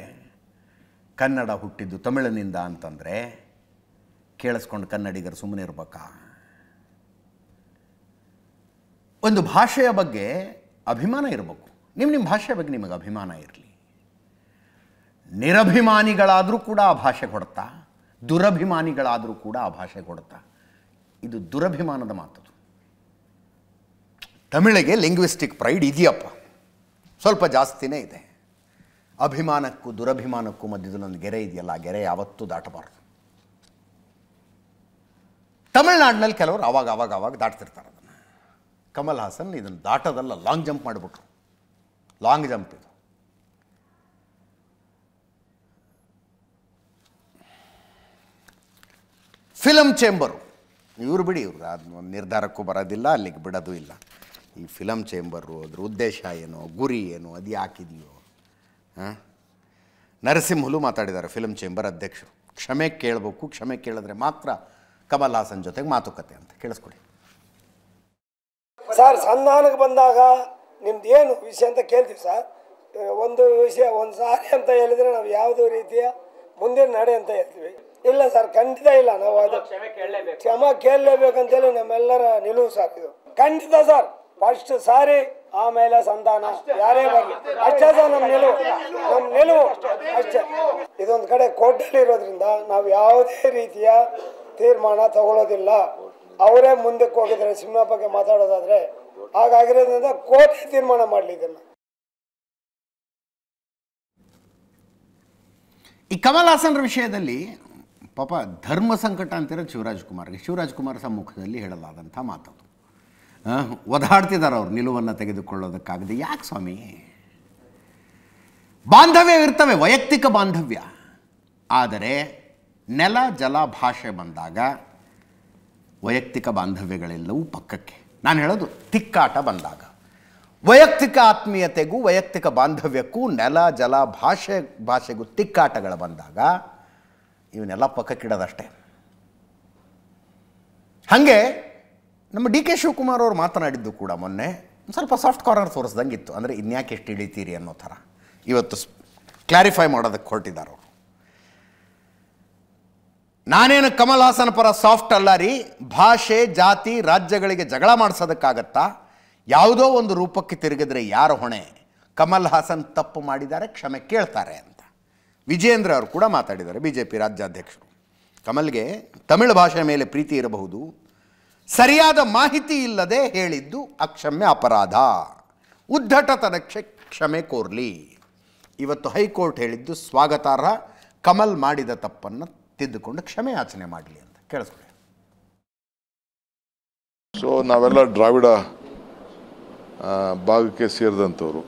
ಕನ್ನಡ ಹುಟ್ಟಿದ್ದು ತಮಿಳಿನಿಂದ ಅಂತಂದರೆ ಕೇಳಿಸ್ಕೊಂಡು ಕನ್ನಡಿಗರು ಸುಮ್ಮನೆ ಇರ್ಬೇಕಾ? ಒಂದು ಭಾಷೆಯ ಬಗ್ಗೆ ಅಭಿಮಾನ ಇರಬೇಕು. ನಿಮ್ಮ ಭಾಷೆಯ ಬಗ್ಗೆ ನಿಮಗೆ ಅಭಿಮಾನ ಇರಲಿ. ನಿರಭಿಮಾನಿಗಳಾದರೂ ಕೂಡ ಆ ಭಾಷೆ ಕೊಡುತ್ತಾ, ದುರಭಿಮಾನಿಗಳಾದರೂ ಕೂಡ ಆ ಭಾಷೆ ಕೊಡುತ್ತಾ? ಇದು ದುರಭಿಮಾನದ ಮಾತದು. ತಮಿಳಿಗೆ ಲಿಂಗ್ವಿಸ್ಟಿಕ್ ಪ್ರೈಡ್ ಇದೆಯಪ್ಪ, ಸ್ವಲ್ಪ ಜಾಸ್ತಿನೇ ಇದೆ. ಅಭಿಮಾನಕ್ಕೂ ದುರಭಿಮಾನಕ್ಕೂ ಮಧ್ಯದಲ್ಲೊಂದು ಗೆರೆ ಇದೆಯಲ್ಲ, ಆ ಗೆರೆ ಯಾವತ್ತೂ ದಾಟಬಾರ್ದು. ತಮಿಳ್ನಾಡಿನಲ್ಲಿ ಕೆಲವರು ಆವಾಗ ದಾಟ್ತಿರ್ತಾರೆ ಅದನ್ನು. ಕಮಲ್ ಹಾಸನ್ ಇದನ್ನು ದಾಟೋದಲ್ಲ, ಲಾಂಗ್ ಜಂಪ್ ಮಾಡಿಬಿಟ್ರು. ಲಾಂಗ್ ಜಂಪ್ ಇದು. ಫಿಲಮ್ ಚೇಂಬರು, ಇವರು ಬಿಡಿ, ಇವರು ಅದು ನಿರ್ಧಾರಕ್ಕೂ ಬರೋದಿಲ್ಲ, ಅಲ್ಲಿಗೆ ಬಿಡೋದು ಇಲ್ಲ. ಈ ಫಿಲಮ್ ಚೇಂಬರು, ಅದ್ರ ಉದ್ದೇಶ ಏನೋ, ಗುರಿ ಏನೋ, ಅದು ಯಾಕಿದೆಯೋ. ನರಸಿಂಹಲು ಮಾತಾಡಿದ್ದಾರೆ, ಫಿಲಮ್ ಚೇಂಬರ್ ಅಧ್ಯಕ್ಷರು. ಕ್ಷಮೆ ಕೇಳಬೇಕು, ಕ್ಷಮೆ ಕೇಳಿದ್ರೆ ಮಾತ್ರ ಕಮಲ್ ಹಾಸನ್ ಜೊತೆಗೆ ಮಾತುಕತೆ ಅಂತ. ಕೇಳಿಸ್ಕೊಡಿ ಸರ್. ಸಂಧಾನಕ್ಕೆ ಬಂದಾಗ ನಿಮ್ದು ಏನು ವಿಷಯ ಅಂತ ಕೇಳ್ತೀವಿ ಸರ್. ಒಂದು ವಿಷಯ ಒಂದು ಸಾರಿ ಅಂತ ಹೇಳಿದರೆ ನಾವು ಯಾವುದೋ ರೀತಿಯ ಮುಂದಿನ ನಡೆ ಅಂತ ಹೇಳ್ತೀವಿ. ಇಲ್ಲ ಸರ್, ಖಂಡಿತ ಇಲ್ಲ. ನಾವು ಅದು ಕ್ಷಮೆ ಕೇಳಲೇಬೇಕಂತೇಳಿ ನಮ್ಮೆಲ್ಲರ ನಿಲುವು ಸರ್. ಇದು ಖಂಡಿತ ಸರ್. ಫಸ್ಟ್ ಸಾರಿ, ಆಮೇಲೆ ಸಂಧಾನ, ಯಾರೇ ಬರಲಿ ಅಷ್ಟೇ ಸರ್ ನಮ್ಮ ನಿಲುವು ಅಷ್ಟೇ. ಇದೊಂದು ಕಡೆ ಕೋರ್ಟಲ್ಲಿ ಇರೋದ್ರಿಂದ ನಾವು ಯಾವುದೇ ರೀತಿಯ ತೀರ್ಮಾನ ತಗೊಳ್ಳೋದಿಲ್ಲ. ಅವರೇ ಮುಂದಕ್ಕೆ ಹೋಗಿದ್ದಾರೆ ಸಿನಿಮಾ ಬಗ್ಗೆ ಮಾತಾಡೋದಾದ್ರೆ, ಹಾಗಾಗಿರೋದ್ರಿಂದ ಕೋರ್ಟ್ ತೀರ್ಮಾನ ಮಾಡಲಿ ಇದನ್ನು. ಈ ಕಮಲ್ ಹಾಸನ್ರ ವಿಷಯದಲ್ಲಿ ಪಾಪ ಧರ್ಮ ಸಂಕಟ ಅಂತಿರೋದು ಶಿವರಾಜ್ ಕುಮಾರ್ ಸಮ್ಮುಖದಲ್ಲಿ ಹೇಳಲಾದಂಥ ಮಾತದು. ಒದಾಡ್ತಿದ್ದಾರೆ ಅವ್ರು ನಿಲುವನ್ನು ತೆಗೆದುಕೊಳ್ಳೋದಕ್ಕಾಗದೆ. ಯಾಕೆ ಸ್ವಾಮಿ? ಬಾಂಧವ್ಯ ಇರ್ತವೆ, ವೈಯಕ್ತಿಕ ಬಾಂಧವ್ಯ. ಆದರೆ ನೆಲ ಜಲ ಭಾಷೆ ಬಂದಾಗ ವೈಯಕ್ತಿಕ ಬಾಂಧವ್ಯಗಳೆಲ್ಲವೂ ಪಕ್ಕಕ್ಕೆ. ನಾನು ಹೇಳೋದು ತಿಕ್ಕಾಟ ಬಂದಾಗ, ವೈಯಕ್ತಿಕ ಆತ್ಮೀಯತೆಗೂ ವೈಯಕ್ತಿಕ ಬಾಂಧವ್ಯಕ್ಕೂ ನೆಲ ಜಲ ಭಾಷೆಗೂ ತಿಕ್ಕಾಟಗಳು ಬಂದಾಗ ಇವನ್ನೆಲ್ಲ ಪಕ್ಕಕ್ಕಿಡೋದಷ್ಟೇ. ಹಾಗೆ ನಮ್ಮ ಡಿ ಕೆ ಶಿವಕುಮಾರ್ ಅವರು ಮಾತನಾಡಿದ್ದು ಕೂಡ ಮೊನ್ನೆ ಸ್ವಲ್ಪ ಸಾಫ್ಟ್ ಕಾರ್ನರ್ ತೋರಿಸ್ದಂಗಿತ್ತು. ಅಂದರೆ ಇನ್ಯಾಕೆ ಎಷ್ಟು ಇಳಿತೀರಿ ಅನ್ನೋ ಥರ ಇವತ್ತು ಕ್ಲಾರಿಫೈ ಮಾಡೋದಕ್ಕೆ ಹೊರಟಿದ್ದಾರೆ ಅವರು. ನಾನೇನು ಕಮಲ್ ಹಾಸನ್ ಪರ ಸಾಫ್ಟ್ ಅಲ್ಲ ರೀ, ಭಾಷೆ ಜಾತಿ ರಾಜ್ಯಗಳಿಗೆ ಜಗಳ ಮಾಡಿಸೋದಕ್ಕಾಗತ್ತಾ? ಯಾವುದೋ ಒಂದು ರೂಪಕ್ಕೆ ತಿರುಗಿದ್ರೆ ಯಾರು ಹೊಣೆ? ಕಮಲ್ ಹಾಸನ್ ತಪ್ಪು ಮಾಡಿದ್ದಾರೆ, ಕ್ಷಮೆ ಕೇಳ್ತಾರೆ ಅಂತ ವಿಜೇಂದ್ರ ಅವರು ಕೂಡ ಮಾತಾಡಿದ್ದಾರೆ, BJP ರಾಜ್ಯಾಧ್ಯಕ್ಷರು. ಕಮಲ್ಗೆ ತಮಿಳು ಭಾಷೆ ಮೇಲೆ ಪ್ರೀತಿ ಇರಬಹುದು, ಸರಿಯಾದ ಮಾಹಿತಿ ಇಲ್ಲದೆ ಹೇಳಿದ್ದು ಅಕ್ಷಮ್ಯ ಅಪರಾಧ, ಉದ್ದಟತನಕ್ಕೆ ಕ್ಷಮೆ ಕೋರ್ಲಿ. ಇವತ್ತು ಹೈಕೋರ್ಟ್ ಹೇಳಿದ್ದು ಸ್ವಾಗತಾರ್ಹ, ಕಮಲ್ ಮಾಡಿದ ತಪ್ಪನ್ನು ತಿದ್ದುಕೊಂಡು ಕ್ಷಮೆ ಯಾಚನೆ ಮಾಡಲಿ ಅಂತ. ಕೇಳಿಸ್ಕೊಳ್ಳಿ. ಸೊ ನಾವೆಲ್ಲ ದ್ರಾವಿಡ ಭಾಗಕ್ಕೆ ಸೇರಿದಂಥವ್ರು.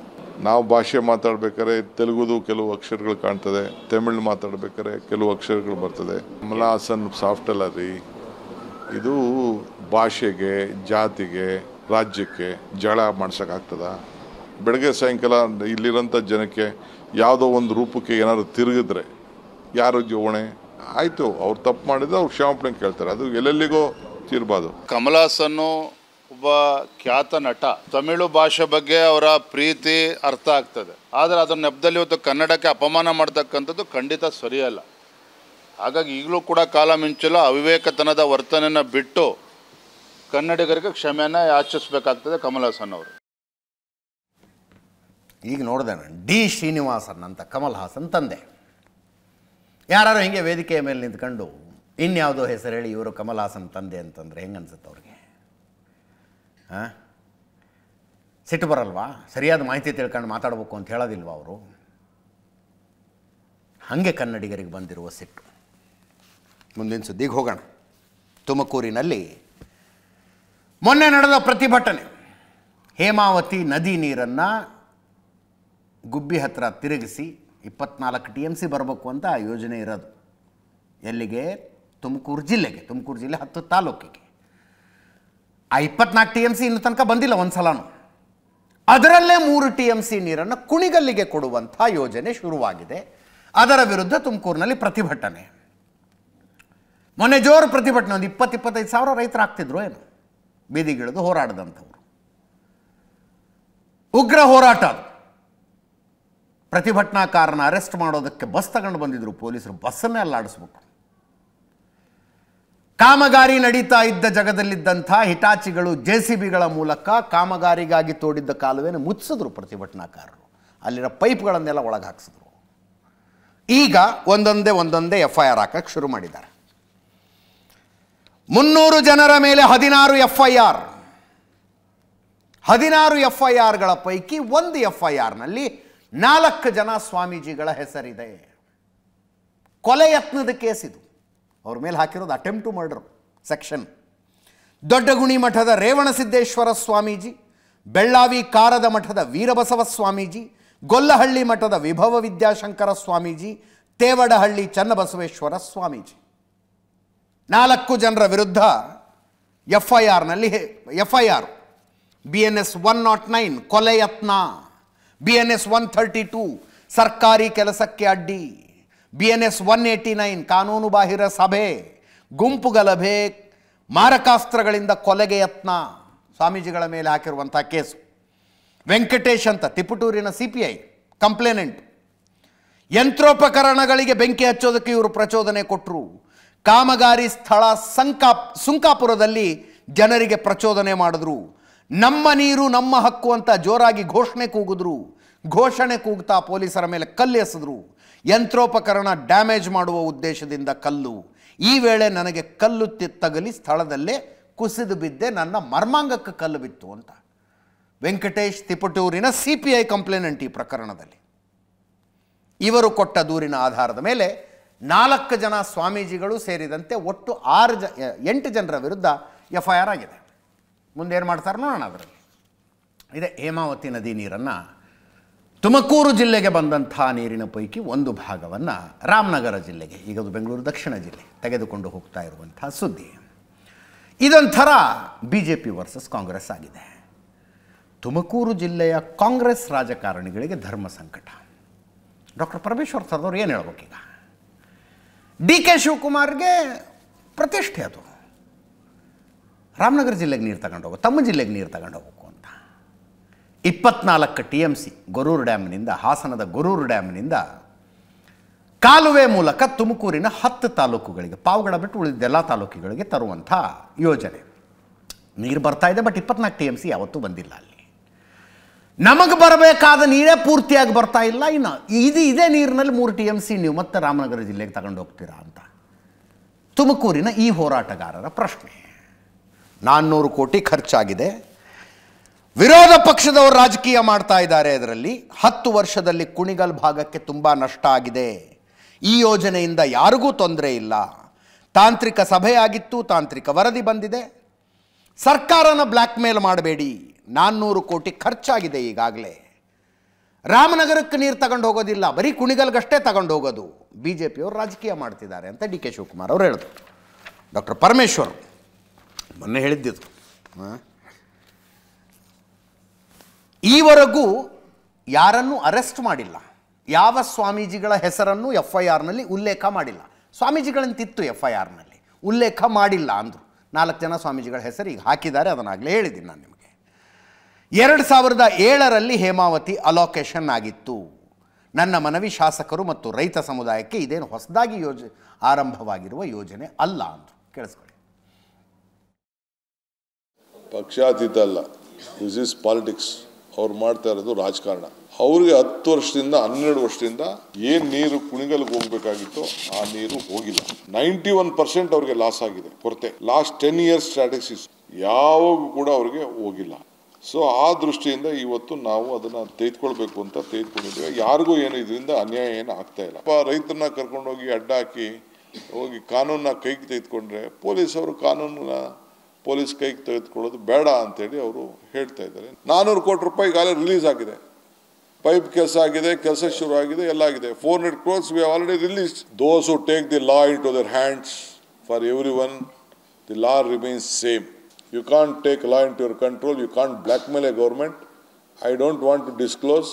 ನಾವು ಭಾಷೆ ಮಾತಾಡ್ಬೇಕಾದ್ರೆ ತೆಲುಗುದು ಕೆಲವು ಅಕ್ಷರಗಳು ಕಾಣ್ತದೆ, ತಮಿಳು ಮಾತಾಡ್ಬೇಕಾದ್ರೆ ಕೆಲವು ಅಕ್ಷರಗಳು ಬರ್ತದೆ. ಕಮಲ್ ಹಾಸನ್ ಸಾಫ್ಟ್ ಅಲ್ಲ ರೀ. ಇದು ಭಾಷೆಗೆ ಜಾತಿಗೆ ರಾಜ್ಯಕ್ಕೆ ಜಗಳ ಮಾಡ್ಸೋಕ್ಕಾಗ್ತದ? ಬೆಳಗ್ಗೆ ಸಾಯಂಕಾಲ ಇಲ್ಲಿರೋಂಥ ಜನಕ್ಕೆ ಯಾವುದೋ ಒಂದು ರೂಪಕ್ಕೆ ಏನಾದ್ರು ತಿರುಗಿದ್ರೆ ಯಾರು ಹೊಣೆ? ಆಯಿತು, ಅವ್ರು ತಪ್ಪು ಮಾಡಿದ್ರೆ ಅವ್ರು ಕ್ಷಮಾಪಣೆ ಕೇಳ್ತಾರೆ, ಅದು ಎಲ್ಲೆಲ್ಲಿಗೋ ತೀರ್ಬಾರ್ದು. ಕಮಲ್ ಹಾಸನ್ನು ಒಬ್ಬ ಖ್ಯಾತ ನಟ. ತಮಿಳು ಭಾಷೆ ಬಗ್ಗೆ ಅವರ ಪ್ರೀತಿ ಅರ್ಥ ಆಗ್ತದೆ, ಆದರೆ ಅದರ ನೆಪದಲ್ಲಿ ಇವತ್ತು ಕನ್ನಡಕ್ಕೆ ಅಪಮಾನ ಮಾಡ್ತಕ್ಕಂಥದ್ದು ಖಂಡಿತ ಸರಿಯಲ್ಲ. ಹಾಗಾಗಿ ಈಗಲೂ ಕೂಡ ಕಾಲ ಮಿಂಚಲು ಅವಿವೇಕತನದ ವರ್ತನೆಯನ್ನು ಬಿಟ್ಟು ಕನ್ನಡಿಗರಿಗೆ ಕ್ಷಮೆಯನ್ನು ಯಾಚಿಸಬೇಕಾಗ್ತದೆ ಕಮಲ್ ಹಾಸನ್ ಅವರು. ಈಗ ನೋಡಿದೆ ನಾನು ಡಿ ಶ್ರೀನಿವಾಸನ್ ಅಂತ ಕಮಲ್ ಹಾಸನ್ ತಂದೆ. ಯಾರು ಹಿಂಗೆ ವೇದಿಕೆಯ ಮೇಲೆ ನಿಂತ್ಕೊಂಡು ಇನ್ಯಾವುದೋ ಹೆಸರು ಹೇಳಿ ಇವರು ಕಮಲ್ ಹಾಸನ್ ತಂದೆ ಅಂತಂದರೆ ಹೆಂಗೆ ಅನ್ಸುತ್ತೆ ಅವ್ರಿಗೆ? ಸಿಟ್ಟು ಬರಲ್ವಾ? ಸರಿಯಾದ ಮಾಹಿತಿ ತಿಳ್ಕೊಂಡು ಮಾತಾಡಬೇಕು ಅಂತ ಹೇಳೋದಿಲ್ವ ಅವರು? ಹಾಗೆ ಕನ್ನಡಿಗರಿಗೆ ಬಂದಿರುವ ಸಿಟ್ಟು. ಮುಂದಿನ ಸುದ್ದಿಗೆ ಹೋಗೋಣ. ತುಮಕೂರಿನಲ್ಲಿ ಮೊನ್ನೆ ನಡೆದ ಪ್ರತಿಭಟನೆ, ಹೇಮಾವತಿ ನದಿ ನೀರನ್ನು ಗುಬ್ಬಿ ಹತ್ರ ತಿರುಗಿಸಿ 24 TMC ಬರಬೇಕು ಅಂತ ಆ ಯೋಜನೆ ಇರೋದು. ಎಲ್ಲಿಗೆ? ತುಮಕೂರು ಜಿಲ್ಲೆಗೆ. ತುಮಕೂರು ಜಿಲ್ಲೆ 10 ತಾಲೂಕಿಗೆ. ಆ 24 TMC ಇನ್ನು ತನಕ ಬಂದಿಲ್ಲ ಒಂದು ಸಲನೂ. ಅದರಲ್ಲೇ 3 TMC ನೀರನ್ನು ಕುಣಿಗಲ್ಲಿಗೆ ಕೊಡುವಂಥ ಯೋಜನೆ ಶುರುವಾಗಿದೆ. ಅದರ ವಿರುದ್ಧ ತುಮಕೂರಿನಲ್ಲಿ ಪ್ರತಿಭಟನೆ. ಮೊನ್ನೆ ಜೋರು ಪ್ರತಿಭಟನೆ, ಒಂದು 20-25 ಸಾವಿರ ರೈತರು ಆಗ್ತಿದ್ರು ಏನು ಬೀದಿಗಿಳಿದು ಹೋರಾಡದಂಥವ್ರು. ಉಗ್ರ ಹೋರಾಟ ಅದು. ಪ್ರತಿಭಟನಾಕಾರನ ಅರೆಸ್ಟ್ ಮಾಡೋದಕ್ಕೆ ಬಸ್ ತಗೊಂಡು ಬಂದಿದ್ರು ಪೊಲೀಸರು, ಬಸ್ಸನ್ನೇ ಅಲ್ಲಾಡಿಸ್ಬಿಟ್ರು. ಕಾಮಗಾರಿ ನಡೀತಾ ಇದ್ದ ಜಾಗದಲ್ಲಿದ್ದಂಥ ಹಿಟಾಚಿಗಳು JCBಗಳ ಮೂಲಕ ಕಾಮಗಾರಿಗಾಗಿ ತೋಡಿದ್ದ ಕಾಲುವೆನ ಮುಚ್ಚಿಸಿದ್ರು ಪ್ರತಿಭಟನಾಕಾರರು. ಅಲ್ಲಿರೋ ಪೈಪ್ಗಳನ್ನೆಲ್ಲ ಒಳಗೆ ಹಾಕ್ಸಿದ್ರು. ಈಗ ಒಂದೊಂದೇ FIR ಹಾಕಕ್ಕೆ ಶುರು ಮಾಡಿದ್ದಾರೆ. 300 ಜನರ ಮೇಲೆ 16 FIR. 16 FIRಗಳ ಪೈಕಿ ಒಂದು FIRನಲ್ಲಿ 4 ಜನ ಸ್ವಾಮೀಜಿಗಳ ಹೆಸರಿದೆ. ಕೊಲೆ ಯತ್ನದ ಕೇಸ್ ಇದು. ಅವ್ರ ಮೇಲೆ ಹಾಕಿರೋದು attempt to murder section. Doddaguni ಮಠದ ರೇವಣಸಿದ್ದೇಶ್ವರ ಸ್ವಾಮೀಜಿ, ಬೆಳ್ಳಾವಿ ಕಾರದ ಮಠದ ವೀರಬಸವ ಸ್ವಾಮೀಜಿ, ಗೊಲ್ಲಹಳ್ಳಿ ಮಠದ ವಿಭವ ವಿದ್ಯಾಶಂಕರ ಸ್ವಾಮೀಜಿ, ತೇವಡಹಳ್ಳಿ ಚನ್ನಬಸವೇಶ್ವರ ಸ್ವಾಮೀಜಿ. 4 ಜನರ ವಿರುದ್ಧ FIRನಲ್ಲಿ FIR BNS 109 ಕೊಲೆ ಯತ್ನ, BNS 132 ಸರ್ಕಾರಿ ಕೆಲಸಕ್ಕೆ ಅಡ್ಡಿ, BNS 189 ಕಾನೂನು ಬಾಹಿರ ಸಭೆ, ಗುಂಪು ಗಲಭೆ, ಮಾರಕಾಸ್ತ್ರಗಳಿಂದ ಕೊಲೆಗೆ ಯತ್ನ ಸ್ವಾಮೀಜಿಗಳ ಮೇಲೆ ಹಾಕಿರುವಂಥ ಕೇಸು. ವೆಂಕಟೇಶ್ ಅಂತ ತಿಪಟೂರಿನ CPI ಕಂಪ್ಲೇನೆಂಟ್. ಯಂತ್ರೋಪಕರಣಗಳಿಗೆ ಬೆಂಕಿ ಹಚ್ಚೋದಕ್ಕೆ ಇವರು ಪ್ರಚೋದನೆ ಕೊಟ್ಟರು. ಕಾಮಗಾರಿ ಸ್ಥಳ ಸುಂಕಾಪುರದಲ್ಲಿ ಜನರಿಗೆ ಪ್ರಚೋದನೆ ಮಾಡಿದ್ರು. ನಮ್ಮ ನೀರು ನಮ್ಮ ಹಕ್ಕು ಅಂತ ಜೋರಾಗಿ ಘೋಷಣೆ ಕೂಗಿದ್ರು. ಘೋಷಣೆ ಕೂಗ್ತಾ ಪೊಲೀಸರ ಮೇಲೆ ಕಲ್ಲು ಎಸೆದ್ರು. ಯಂತ್ರೋಪಕರಣ ಡ್ಯಾಮೇಜ್ ಮಾಡುವ ಉದ್ದೇಶದಿಂದ ಕಲ್ಲು. ಈ ವೇಳೆ ನನಗೆ ಕಲ್ಲು ತಗಲಿ ಸ್ಥಳದಲ್ಲೇ ಕುಸಿದು ಬಿದ್ದೆ, ನನ್ನ ಮರ್ಮಾಂಗಕ್ಕೆ ಕಲ್ಲು ಬಿತ್ತು ಅಂತ ವೆಂಕಟೇಶ್ ತಿಪಟೂರಿನ CPI ಕಂಪ್ಲೇನೆಂಟ್ ಈ ಪ್ರಕರಣದಲ್ಲಿ. ಇವರು ಕೊಟ್ಟ ದೂರಿನ ಆಧಾರದ ಮೇಲೆ 4 ಜನ ಸ್ವಾಮೀಜಿಗಳು ಸೇರಿದಂತೆ ಒಟ್ಟು 8 ಜನರ ವಿರುದ್ಧ FIR ಆಗಿದೆ. ಮುಂದೇನು ಮಾಡ್ತಾರೆ ನೋಡೋಣ. ಅದರಲ್ಲಿ ಇದೆ ಹೇಮಾವತಿ ನದಿ ನೀರನ್ನು ತುಮಕೂರು ಜಿಲ್ಲೆಗೆ ಬಂದಂಥ ನೀರಿನ ಪೈಕಿ ಒಂದು ಭಾಗವನ್ನು ರಾಮನಗರ ಜಿಲ್ಲೆಗೆ, ಈಗ ಅದು ಬೆಂಗಳೂರು ದಕ್ಷಿಣ ಜಿಲ್ಲೆ, ತೆಗೆದುಕೊಂಡು ಹೋಗ್ತಾ ಇರುವಂಥ ಸುದ್ದಿ. ಇದೊಂಥರ BJP ವರ್ಸಸ್ ಕಾಂಗ್ರೆಸ್ ಆಗಿದೆ. ತುಮಕೂರು ಜಿಲ್ಲೆಯ ಕಾಂಗ್ರೆಸ್ ರಾಜಕಾರಣಿಗಳಿಗೆ ಧರ್ಮ ಸಂಕಟ. ಡಾಕ್ಟರ್ ಪರಮೇಶ್ವರ್ ಸರ್ದವ್ರು ಏನು ಹೇಳ್ಬೇಕೀಗ? DK ಶಿವಕುಮಾರ್ಗೆ ಪ್ರತಿಷ್ಠೆ ಅದು. ರಾಮನಗರ ಜಿಲ್ಲೆಗೆ ನೀರು ತಗೊಂಡು ಹೋಗೋ, ತಮ್ಮ ಜಿಲ್ಲೆಗೆ ನೀರು ತಗೊಂಡು ಹೋಗಬೇಕು ಅಂತ 24 TMC ಗೊರೂರು ಡ್ಯಾಮ್ನಿಂದ, ಹಾಸನದ ಗೊರೂರು ಡ್ಯಾಮ್ನಿಂದ ಕಾಲುವೆ ಮೂಲಕ ತುಮಕೂರಿನ 10 ತಾಲೂಕುಗಳಿಗೆ, ಪಾವಗಡ ಬಿಟ್ಟು ಉಳಿದೆಲ್ಲ ತಾಲೂಕುಗಳಿಗೆ ತರುವಂಥ ಯೋಜನೆ. ನೀರು ಬರ್ತಾ ಇದೆ, ಬಟ್ 24 TMC ಯಾವತ್ತೂ ಬಂದಿಲ್ಲ. ಅಲ್ಲಿ ನಮಗೆ ಬರಬೇಕಾದ ನೀರೇ ಪೂರ್ತಿಯಾಗಿ ಬರ್ತಾ ಇಲ್ಲ. ಇನ್ನು ಇದೇ ನೀರಿನಲ್ಲಿ 3 TMC ನೀವು ಮತ್ತೆ ರಾಮನಗರ ಜಿಲ್ಲೆಗೆ ತಗೊಂಡು ಹೋಗ್ತೀರಾ ಅಂತ ತುಮಕೂರಿನ ಈ ಹೋರಾಟಗಾರರ ಪ್ರಶ್ನೆ. 400 ಕೋಟಿ ಖರ್ಚಾಗಿದೆ. ವಿರೋಧ ಪಕ್ಷದವರು ರಾಜಕೀಯ ಮಾಡ್ತಾ ಇದ್ದಾರೆ. ಇದರಲ್ಲಿ 10 ವರ್ಷದಲ್ಲಿ ಕುಣಿಗಲ್ ಭಾಗಕ್ಕೆ ತುಂಬ ನಷ್ಟ ಆಗಿದೆ. ಈ ಯೋಜನೆಯಿಂದ ಯಾರಿಗೂ ತೊಂದರೆ ಇಲ್ಲ. ತಾಂತ್ರಿಕ ಸಭೆಯಾಗಿತ್ತು, ತಾಂತ್ರಿಕ ವರದಿ ಬಂದಿದೆ. ಸರ್ಕಾರನ ಬ್ಲ್ಯಾಕ್ ಮೇಲ್ ಮಾಡಬೇಡಿ. 400 ಕೋಟಿ ಖರ್ಚಾಗಿದೆ ಈಗಾಗಲೇ. ರಾಮನಗರಕ್ಕೆ ನೀರು ತಗೊಂಡು ಹೋಗೋದಿಲ್ಲ, ಬರೀ ಕುಣಿಗಲ್ಗಷ್ಟೇ ತಗೊಂಡು ಹೋಗೋದು. BJPಯವರು ರಾಜಕೀಯ ಮಾಡ್ತಿದ್ದಾರೆ ಅಂತ DK ಶಿವಕುಮಾರ್ ಅವರು ಹೇಳಿದ್ರು. ಡಾಕ್ಟರ್ ಪರಮೇಶ್ವರ್ ಮೊನ್ನೆ ಹೇಳಿದ್ದಿದ್ರು. ಈವರೆಗೂ ಯಾರನ್ನೂ ಅರೆಸ್ಟ್ ಮಾಡಿಲ್ಲ, ಯಾವ ಸ್ವಾಮೀಜಿಗಳ ಹೆಸರನ್ನು FIRನಲ್ಲಿ ಉಲ್ಲೇಖ ಮಾಡಿಲ್ಲ. ಸ್ವಾಮೀಜಿಗಳಂತಿತ್ತು FIRನಲ್ಲಿ, ಉಲ್ಲೇಖ ಮಾಡಿಲ್ಲ ಅಂದರು. 4 ಜನ ಸ್ವಾಮೀಜಿಗಳ ಹೆಸರು ಈಗ ಹಾಕಿದ್ದಾರೆ. ಅದನ್ನಾಗಲೇ ಹೇಳಿದ್ದೀನಿ ನಾನು ನಿಮಗೆ. 2007ರಲ್ಲಿ ಹೇಮಾವತಿ ಅಲೋಕೇಶನ್ ಆಗಿತ್ತು. ನನ್ನ ಮನವಿ ಶಾಸಕರು ಮತ್ತು ರೈತ ಸಮುದಾಯಕ್ಕೆ ಇದೇನು ಹೊಸದಾಗಿ ಆರಂಭವಾಗಿರುವ ಯೋಜನೆ ಅಲ್ಲ ಅಂದರು. ಕೇಳಿಸ್ಕೊಳ್ಳಿ. ಪಕ್ಷಾತೀತ ಅಲ್ಲ, ದಿಸ್ ಈಸ್ ಪಾಲಿಟಿಕ್ಸ್. ಅವ್ರು ಮಾಡ್ತಾ ಇರೋದು ರಾಜಕಾರಣ. ಅವ್ರಿಗೆ 10 ವರ್ಷದಿಂದ 12 ವರ್ಷದಿಂದ ಏನ್ ನೀರು ಕುಣಿಗಲ್ಗೆ ಹೋಗ್ಬೇಕಾಗಿತ್ತು ಆ ನೀರು ಹೋಗಿಲ್ಲ. 91% ಅವ್ರಿಗೆ ಲಾಸ್ ಆಗಿದೆ, ಕೊರತೆ. ಲಾಸ್ಟ್ 10 years ಸ್ಟ್ರಾಟಜಿಸ್ ಯಾವಾಗೂ ಕೂಡ ಅವ್ರಿಗೆ ಹೋಗಿಲ್ಲ. ಸೊ ಆ ದೃಷ್ಟಿಯಿಂದ ಇವತ್ತು ನಾವು ಅದನ್ನು ತೆಗೆದುಕೊಳ್ಬೇಕು ಅಂತ ತೆಗೆದುಕೊಂಡಿದ್ದೇವೆ. ಯಾರಿಗೂ ಏನು ಇದರಿಂದ ಅನ್ಯಾಯ ಏನು ಆಗ್ತಾ ಇಲ್ಲ. ರೈತರನ್ನ ಕರ್ಕೊಂಡೋಗಿ ಅಡ್ಡ ಹಾಕಿ ಹೋಗಿ ಕಾನೂನನ್ನ ಕೈಗೆ ತೆಗೆದುಕೊಂಡ್ರೆ ಪೊಲೀಸವರು ಕಾನೂನನ್ನ ಪೊಲೀಸ್ ಕೈಗೆ ತೆಗೆದುಕೊಳ್ಳೋದು ಬೇಡ ಅಂತೇಳಿ ಅವರು ಹೇಳ್ತಾ ಇದ್ದಾರೆ. 400 ಕೋಟಿ ರೂಪಾಯಿ ಈಗಾಗಲೇ ರಿಲೀಸ್ ಆಗಿದೆ. ಪೈಪ್ ಕೆಲಸ ಆಗಿದೆ, ಕೆಲಸ ಶುರು ಆಗಿದೆ, ಎಲ್ಲ ಆಗಿದೆ. 400 crores we have already released. Those who take the law into their hands, for everyone, the law remains same. You can't take law into your control. You can't blackmail a government. I don't want to disclose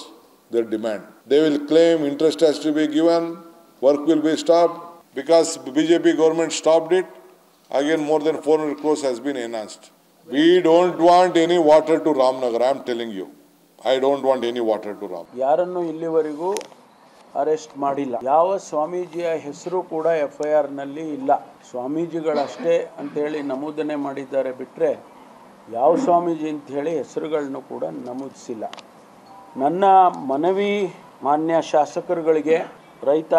their demand. They will claim interest has to be given, work will be stopped. Because BJP government stopped it, again more than 400 crores has been enhanced. We don't want any water to Ramnagar, I am telling you. I don't want any water to Ram. ಯಾರನ್ನು ಇಲ್ಲಿವರೆಗೂ arrest ಮಾಡಿಲ್ಲ. ಯಾವ ಸ್ವಾಮೀಜಿಯ ಹೆಸರು ಕೂಡ FIR ನಲ್ಲಿ ಇಲ್ಲ. ಸ್ವಾಮೀಜಿಗಳಷ್ಟೇ ಅಂತೇಳಿ ನಮೂದನೆ ಮಾಡಿದ್ದಾರೆ ಬಿಟ್ಟರೆ ಯಾವ ಸ್ವಾಮೀಜಿ ಅಂಥೇಳಿ ಹೆಸರುಗಳನ್ನು ಕೂಡ ನಮೂದಿಸಿಲ್ಲ. ನನ್ನ ಮನವಿ ಮಾನ್ಯ ಶಾಸಕರುಗಳಿಗೆ, ರೈತ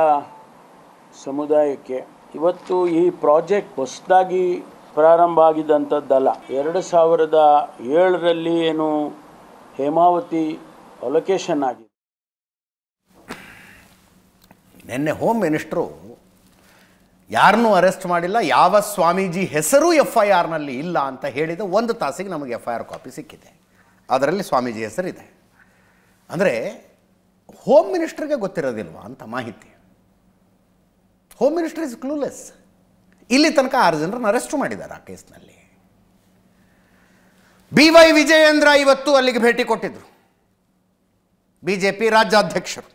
ಸಮುದಾಯಕ್ಕೆ, ಇವತ್ತು ಈ ಪ್ರಾಜೆಕ್ಟ್ ಹೊಸದಾಗಿ ಪ್ರಾರಂಭ ಆಗಿದ್ದಂಥದ್ದಲ್ಲ. 2007ರಲ್ಲಿ ಏನು ಹೇಮಾವತಿ ಅಲೋಕೇಶನ್ ಆಗಿದೆ. ನಿನ್ನೆ ಹೋಮ್ ಮಿನಿಸ್ಟ್ರು ಯಾರನ್ನೂ ಅರೆಸ್ಟ್ ಮಾಡಿಲ್ಲ, ಯಾವ ಸ್ವಾಮೀಜಿ ಹೆಸರು FIRನಲ್ಲಿ ಇಲ್ಲ ಅಂತ ಹೇಳಿದ 1 ತಾಸಿಗೆ ನಮಗೆ FIR ಕಾಪಿ ಸಿಕ್ಕಿದೆ. ಅದರಲ್ಲಿ ಸ್ವಾಮೀಜಿ ಹೆಸರಿದೆ. ಅಂದರೆ ಹೋಮ್ ಮಿನಿಸ್ಟ್ರಿಗೆ ಗೊತ್ತಿರೋದಿಲ್ವಾ ಅಂತ ಮಾಹಿತಿ. Home minister is clueless. ಇಲ್ಲಿ ತನಕ 6 ಜನರನ್ನು ಅರೆಸ್ಟು ಮಾಡಿದ್ದಾರೆ ಆ ಕೇಸ್ನಲ್ಲಿ. BY ವಿಜಯೇಂದ್ರ ಇವತ್ತು ಅಲ್ಲಿಗೆ ಭೇಟಿ ಕೊಟ್ಟಿದ್ರು. BJP ರಾಜ್ಯಾಧ್ಯಕ್ಷರು.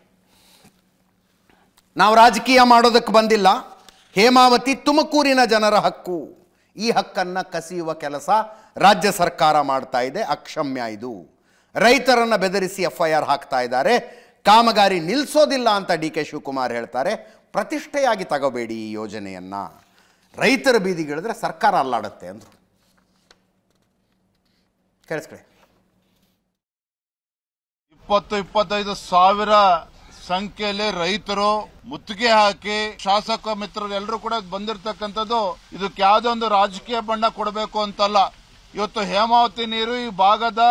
ನಾವು ರಾಜಕೀಯ ಮಾಡೋದಕ್ಕೆ ಬಂದಿಲ್ಲ, ಹೇಮಾವತಿ ತುಮಕೂರಿನ ಜನರ ಹಕ್ಕು, ಈ ಹಕ್ಕನ್ನು ಕಸಿಯುವ ಕೆಲಸ ರಾಜ್ಯ ಸರ್ಕಾರ ಮಾಡ್ತಾ ಇದೆ, ಅಕ್ಷಮ್ಯ ಇದು. ರೈತರನ್ನು ಬೆದರಿಸಿ FIR ಹಾಕ್ತಾ ಇದ್ದಾರೆ, ಕಾಮಗಾರಿ ನಿಲ್ಲಿಸೋದಿಲ್ಲ ಅಂತ DK ಶಿವಕುಮಾರ್ ಹೇಳ್ತಾರೆ. ಪ್ರತಿಷ್ಠೆಯಾಗಿ ತಗೋಬೇಡಿ ಈ ಯೋಜನೆಯನ್ನು, ರೈತರ ಬೀದಿಗಿಳಿದ್ರೆ ಸರ್ಕಾರ ಅಲ್ಲಾಡುತ್ತೆ ಅಂದರು. ಕೇಳಿಸ್ಕೊಳ್ಳಿ. 20-25 ಸಾವಿರ ಸಂಖ್ಯೆಯಲ್ಲಿ ರೈತರು ಮುತ್ತಿಗೆ ಹಾಕಿ ಶಾಸಕ ಮಿತ್ರರು ಎಲ್ಲರೂ ಕೂಡ ಬಂದಿರತಕ್ಕಂಥದ್ದು. ಇದಕ್ಕೆ ಯಾವುದೋ ಒಂದು ರಾಜಕೀಯ ಬಣ್ಣ ಕೊಡಬೇಕು ಅಂತಲ್ಲ. ಇವತ್ತು ಹೇಮಾವತಿ ನೀರು ಈ ಭಾಗದ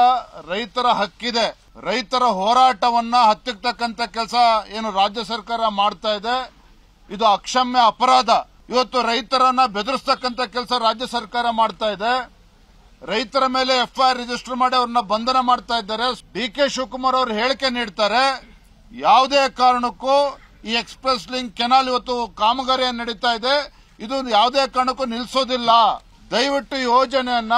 ರೈತರ ಹಕ್ಕಿದೆ. ರೈತರ ಹೋರಾಟವನ್ನ ಹತ್ತಿಕ್ಕತಕ್ಕಂಥ ಕೆಲಸ ಏನು ರಾಜ್ಯ ಸರ್ಕಾರ ಮಾಡ್ತಾ ಇದೆ, ಇದು ಅಕ್ಷಮ್ಯ ಅಪರಾಧ. ಇವತ್ತು ರೈತರನ್ನ ಬೆದರಿಸ್ತಕ್ಕಂಥ ಕೆಲಸ ರಾಜ್ಯ ಸರ್ಕಾರ ಮಾಡ್ತಾ ಇದೆ. ರೈತರ ಮೇಲೆ FIR ರಿಜಿಸ್ಟರ್ ಮಾಡಿ ಅವ್ರನ್ನ ಬಂಧನ ಮಾಡ್ತಾ ಇದ್ದಾರೆ. DK ಶಿವಕುಮಾರ್ ಅವರು ಹೇಳಿಕೆ ನೀಡ್ತಾರೆ, ಯಾವುದೇ ಕಾರಣಕ್ಕೂ ಈ ಎಕ್ಸ್ಪ್ರೆಸ್ ಲಿಂಕ್ ಕೆನಾಲ್ ಇವತ್ತು ಕಾಮಗಾರಿ ನಡೀತಾ ಇದೆ, ಇದು ಯಾವುದೇ ಕಾರಣಕ್ಕೂ ನಿಲ್ಲಿಸೋದಿಲ್ಲ. ದಯವಿಟ್ಟು ಯೋಜನೆಯನ್ನ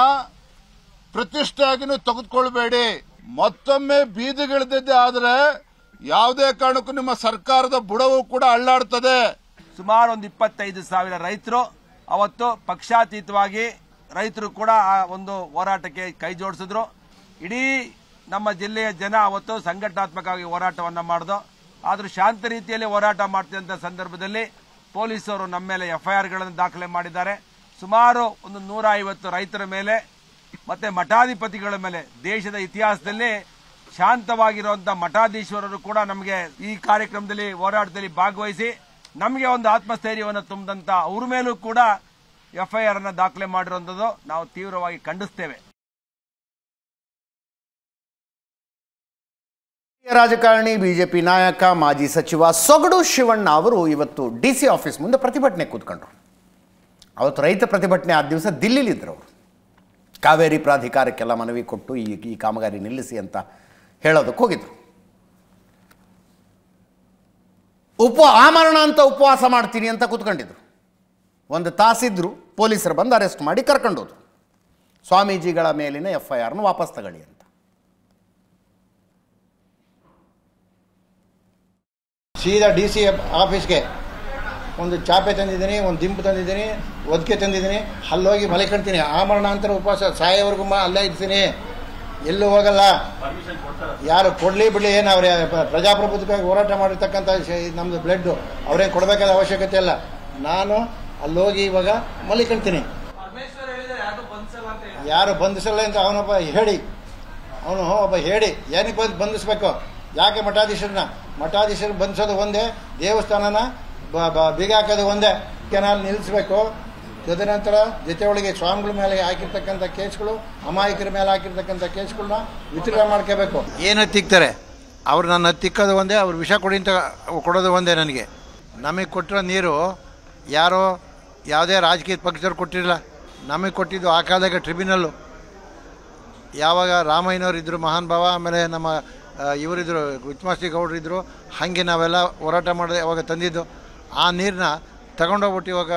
ಪ್ರತಿಷ್ಠೆಯಾಗಿ ನೀವು ತೆಗೆದುಕೊಳ್ಬೇಡಿ. ಮತ್ತೊಮ್ಮೆ ಬೀದಿಗಿಳಿದಿದ್ದೆ ಆದರೆ ಯಾವುದೇ ಕಾರಣಕ್ಕೂ ನಿಮ್ಮ ಸರ್ಕಾರದ ಬುಡವು ಕೂಡ ಅಳ್ಳಾಡ್ತದೆ. ಸುಮಾರು ಒಂದು 25,000 ರೈತರು ಅವತ್ತು ಪಕ್ಷಾತೀತವಾಗಿ ರೈತರು ಕೂಡ ಆ ಒಂದು ಹೋರಾಟಕ್ಕೆ ಕೈ ಜೋಡಿಸಿದ್ರು. ಇಡೀ ನಮ್ಮ ಜಿಲ್ಲೆಯ ಜನ ಅವತ್ತು ಸಂಘಟನಾತ್ಮಕವಾಗಿ ಹೋರಾಟವನ್ನ ಮಾಡಿದ್ರು. ಆದರೂ ಶಾಂತ ರೀತಿಯಲ್ಲಿ ಹೋರಾಟ ಮಾಡ್ತಿದ್ದಂಥ ಸಂದರ್ಭದಲ್ಲಿ ಪೊಲೀಸರು ನಮ್ಮ ಮೇಲೆ FIRಗಳನ್ನು ದಾಖಲೆ ಮಾಡಿದ್ದಾರೆ. ಸುಮಾರು ಒಂದು 150 ರೈತರ ಮೇಲೆ ಮತ್ತೆ ಮಠಾಧಿಪತಿಗಳ ಮೇಲೆ ದೇಶದ ಇತಿಹಾಸದಲ್ಲಿ ಶಾಂತವಾಗಿರುವಂತಹ ಮಠಾಧೀಶ್ವರರು ಕೂಡ ನಮಗೆ ಈ ಕಾರ್ಯಕ್ರಮದಲ್ಲಿ ಹೋರಾಟದಲ್ಲಿ ಭಾಗವಹಿಸಿ ನಮಗೆ ಒಂದು ಆತ್ಮಸ್ಥೈರ್ಯವನ್ನು ತುಂಬಿದಂತ ಅವ್ರ ಮೇಲೂ ಕೂಡ FIR ಅನ್ನು ದಾಖಲೆ ಮಾಡಿರುವಂತದ್ದು ನಾವು ತೀವ್ರವಾಗಿ ಖಂಡಿಸ್ತೇವೆ. ರಾಜಕಾರಣಿ, BJP ನಾಯಕ, ಮಾಜಿ ಸಚಿವ ಸೊಗಡು ಶಿವಣ್ಣ ಅವರು ಇವತ್ತು DC ಆಫೀಸ್ ಮುಂದೆ ಪ್ರತಿಭಟನೆ ಕೂತ್ಕೊಂಡ್ರು. ಅವತ್ತು ರೈತ ಪ್ರತಿಭಟನೆ ಆದ ದಿವಸ ದಿಲ್ಲಿಲಿದ್ದರು. ಅವರು ಕಾವೇರಿ ಪ್ರಾಧಿಕಾರಕ್ಕೆಲ್ಲ ಮನವಿ ಕೊಟ್ಟು ಈ ಕಾಮಗಾರಿ ನಿಲ್ಲಿಸಿ ಅಂತ ಹೇಳೋದಕ್ಕೆ ಹೋಗಿದ್ರು. ಆಮರಣ ಅಂತ ಉಪವಾಸ ಮಾಡ್ತೀನಿ ಅಂತ ಕೂತ್ಕೊಂಡಿದ್ರು. 1 ತಾಸಿದ್ರು, ಪೊಲೀಸರು ಬಂದು ಅರೆಸ್ಟ್ ಮಾಡಿ ಕರ್ಕೊಂಡೋದ್ರು. ಸ್ವಾಮೀಜಿಗಳ ಮೇಲಿನ FIRನ ವಾಪಸ್ ತಗೊಳ್ಳಿ ಅಂತ. ಸೀದಾ DC ಆಫೀಸ್ಗೆ ಒಂದು ಚಾಪೆ ತಂದಿದ್ದೀನಿ, ಒಂದು ದಿಂಬು ತಂದಿದ್ದೀನಿ, ಒದಕೆ ತಂದಿದ್ದೀನಿ. ಅಲ್ಲೋಗಿ ಮಲಿಕೊಂತೀನಿ. ಆಮರಣಾಂತರ ಉಪವಾಸ ಸಾಯೋವರೆಗೂ ಅಲ್ಲೇ ಇರ್ತೀನಿ, ಎಲ್ಲೂ ಹೋಗಲ್ಲ. ಯಾರು ಕೊಡ್ಲಿ ಬಿಡ್ಲಿ, ಏನು ಅವ್ರೆ ಪ್ರಜಾಪ್ರಭುತ್ವವಾಗಿ ಹೋರಾಟ ಮಾಡಿರ್ತಕ್ಕಂಥ ನಮ್ದು ಬ್ಲಡ್ ಅವ್ರೇನು ಕೊಡಬೇಕಾದ ಅವಶ್ಯಕತೆ ಇಲ್ಲ. ನಾನು ಅಲ್ಲೋಗಿ ಇವಾಗ ಮಲಿಕೊಂತೀನಿ. ಯಾರು ಬಂಧಿಸಲ್ಲ ಅಂತ ಅವನೊಬ್ಬ ಹೇಳಿ ಏನಕ್ಕೆ ಬಂಧಿಸ್ಬೇಕು? ಯಾಕೆ ಮಠಾಧೀಶರನ್ನ ಬಂಧಿಸೋದು ಒಂದೇ, ದೇವಸ್ಥಾನನ ಬೀಗ ಹಾಕೋದು ಒಂದೇ. ಕೆನಾಲ್ ನಿಲ್ಲಿಸ್ಬೇಕು, ತದನಂತರ ಜೊತೆಯೊಳಗೆ ಸ್ವಾಮಿಗಳ ಮೇಲೆ ಹಾಕಿರ್ತಕ್ಕಂಥ ಕೇಸ್ಗಳು, ಅಮಾಯಕರ ಮೇಲೆ ಹಾಕಿರ್ತಕ್ಕಂಥ ಕೇಸ್ಗಳನ್ನ ವಿತ್ಡ್ರಾ ಮಾಡ್ಕೋಬೇಕು. ಏನು ಹತ್ತಿಕ್ತಾರೆ ಅವ್ರು, ನನ್ನ ಹತ್ತಿಕ್ಕೋದು ಒಂದೇ, ಅವ್ರು ವಿಷ ಕೊಡಿ ಅಂತ ಕೊಡೋದು ಒಂದೇ. ನನಗೆ ನಮಗೆ ಕೊಟ್ಟಿರೋ ನೀರು ಯಾರೋ ಯಾವುದೇ ರಾಜಕೀಯ ಪಕ್ಷದವ್ರು ಕೊಟ್ಟಿರಲಿಲ್ಲ, ನಮಗೆ ಕೊಟ್ಟಿದ್ದು ಆ ಕಾಲದಾಗ ಟ್ರಿಬ್ಯುನಲ್ಲು. ಯಾವಾಗ ರಾಮಯ್ಯನವ್ರು ಇದ್ದರು ಮಹಾನ್ ಭಾವ, ಆಮೇಲೆ ನಮ್ಮ ಇವರಿದ್ದರು ಉಚ್ಚಮಾಸ್ತಿ ಗೌಡರಿದ್ದರು, ಹಾಗೆ ನಾವೆಲ್ಲ ಹೋರಾಟ ಮಾಡಿದೆ ಅವಾಗ ತಂದಿದ್ದು. ಆ ನೀರನ್ನ ತಗೊಂಡೋಗ್ಬಿಟ್ಟು ಇವಾಗ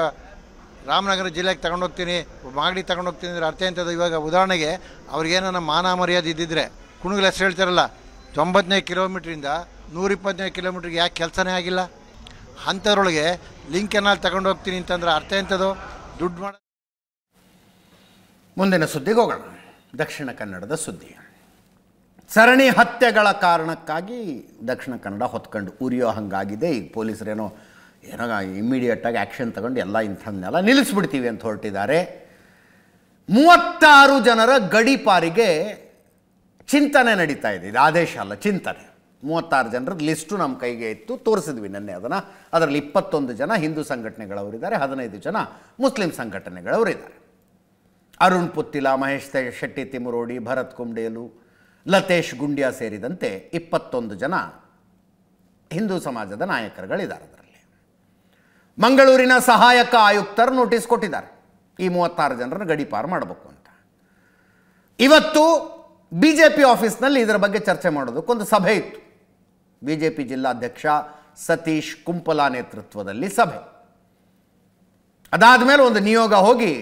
ರಾಮನಗರ ಜಿಲ್ಲೆಗೆ ತಗೊಂಡೋಗ್ತೀನಿ, ಮಾಗಡಿ ತಗೊಂಡೋಗ್ತೀನಿ ಅಂದರೆ ಅರ್ಥ ಎಂಥದ್ದು. ಇವಾಗ ಉದಾಹರಣೆಗೆ ಅವ್ರಿಗೇನ ಮಾನ ಮರ್ಯಾದೆ ಇದ್ದಿದ್ರೆ ಕುಣಗಲ್ ಹೆಸರು ಹೇಳ್ತಾರಲ್ಲ, 90ನೇ ಕಿಲೋಮೀಟ್ರಿಂದ 120ನೇ ಕಿಲೋಮೀಟ್ರಿಗೆ ಯಾಕೆ ಕೆಲಸನೇ ಆಗಿಲ್ಲ? ಅಂಥದ್ರೊಳಗೆ ಲಿಂಕ್ ಕೆನಾಲ್ ತಗೊಂಡೋಗ್ತೀನಿ ಅಂತಂದ್ರೆ ಅರ್ಥ ಎಂಥದ್ದು? ದುಡ್ಡು ಮಾಡ. ಮುಂದಿನ ಸುದ್ದಿಗೆ ಹೋಗೋಣ. ದಕ್ಷಿಣ ಕನ್ನಡದ ಸುದ್ದಿ. ಸರಣಿ ಹತ್ಯೆಗಳ ಕಾರಣಕ್ಕಾಗಿ ದಕ್ಷಿಣ ಕನ್ನಡ ಹೊತ್ಕೊಂಡು ಉರಿಯೋ ಹಾಗಾಗಿದೆ. ಈಗ ಪೊಲೀಸರೇನೋ ಇಮ್ಮಿಡಿಯೇಟಾಗಿ ಆ್ಯಕ್ಷನ್ ತಗೊಂಡು ಎಲ್ಲ ಇಂಥದ್ದನ್ನೆಲ್ಲ ನಿಲ್ಲಿಸ್ಬಿಡ್ತೀವಿ ಅಂತ ಹೊರಟಿದ್ದಾರೆ. 36 ಜನರ ಗಡೀಪಾರಿಗೆ ಚಿಂತನೆ ನಡೀತಾ ಇದೆ. ಇದು ಆದೇಶ ಅಲ್ಲ, ಚಿಂತನೆ. 36 ಜನರ ಲಿಸ್ಟು ನಮ್ಮ ಕೈಗೆ ಇತ್ತು, ತೋರಿಸಿದ್ವಿ ನೆನ್ನೆ ಅದನ್ನು. ಅದರಲ್ಲಿ 21 ಜನ ಹಿಂದೂ ಸಂಘಟನೆಗಳವರಿದ್ದಾರೆ, 15 ಜನ ಮುಸ್ಲಿಂ ಸಂಘಟನೆಗಳವರಿದ್ದಾರೆ. ಅರುಣ್ ಪುತ್ತಿಲ, ಮಹೇಶ್ ಶೆಟ್ಟಿ ತಿಮುರೋಡಿ, ಭರತ್ ಕುಂಡೇಲು, ಲತೇಶ್ ಗುಂಡ್ಯಾ ಸೇರಿದಂತೆ 21 ಜನ ಹಿಂದೂ ಸಮಾಜದ ನಾಯಕರುಗಳಿದ್ದಾರೆ. ಅದರಲ್ಲಿ ಮಂಗಳೂರಿನ ಸಹಾಯಕ ಆಯುಕ್ತರು ನೋಟಿಸ್ ಕೊಟ್ಟಿದ್ದಾರೆ, ಈ 36 ಜನರನ್ನು ಗಡೀಪಾರು ಮಾಡಬೇಕು ಅಂತ. ಇವತ್ತು BJP ಆಫೀಸ್ನಲ್ಲಿ ಇದರ ಬಗ್ಗೆ ಚರ್ಚೆ ಮಾಡೋದಕ್ಕೊಂದು ಸಭೆ ಇತ್ತು. BJP ಜಿಲ್ಲಾಧ್ಯಕ್ಷ ಸತೀಶ್ ಕುಂಪಲಾ ನೇತೃತ್ವದಲ್ಲಿ ಸಭೆ. ಅದಾದ ಮೇಲೆ ಒಂದು ನಿಯೋಗ ಹೋಗಿ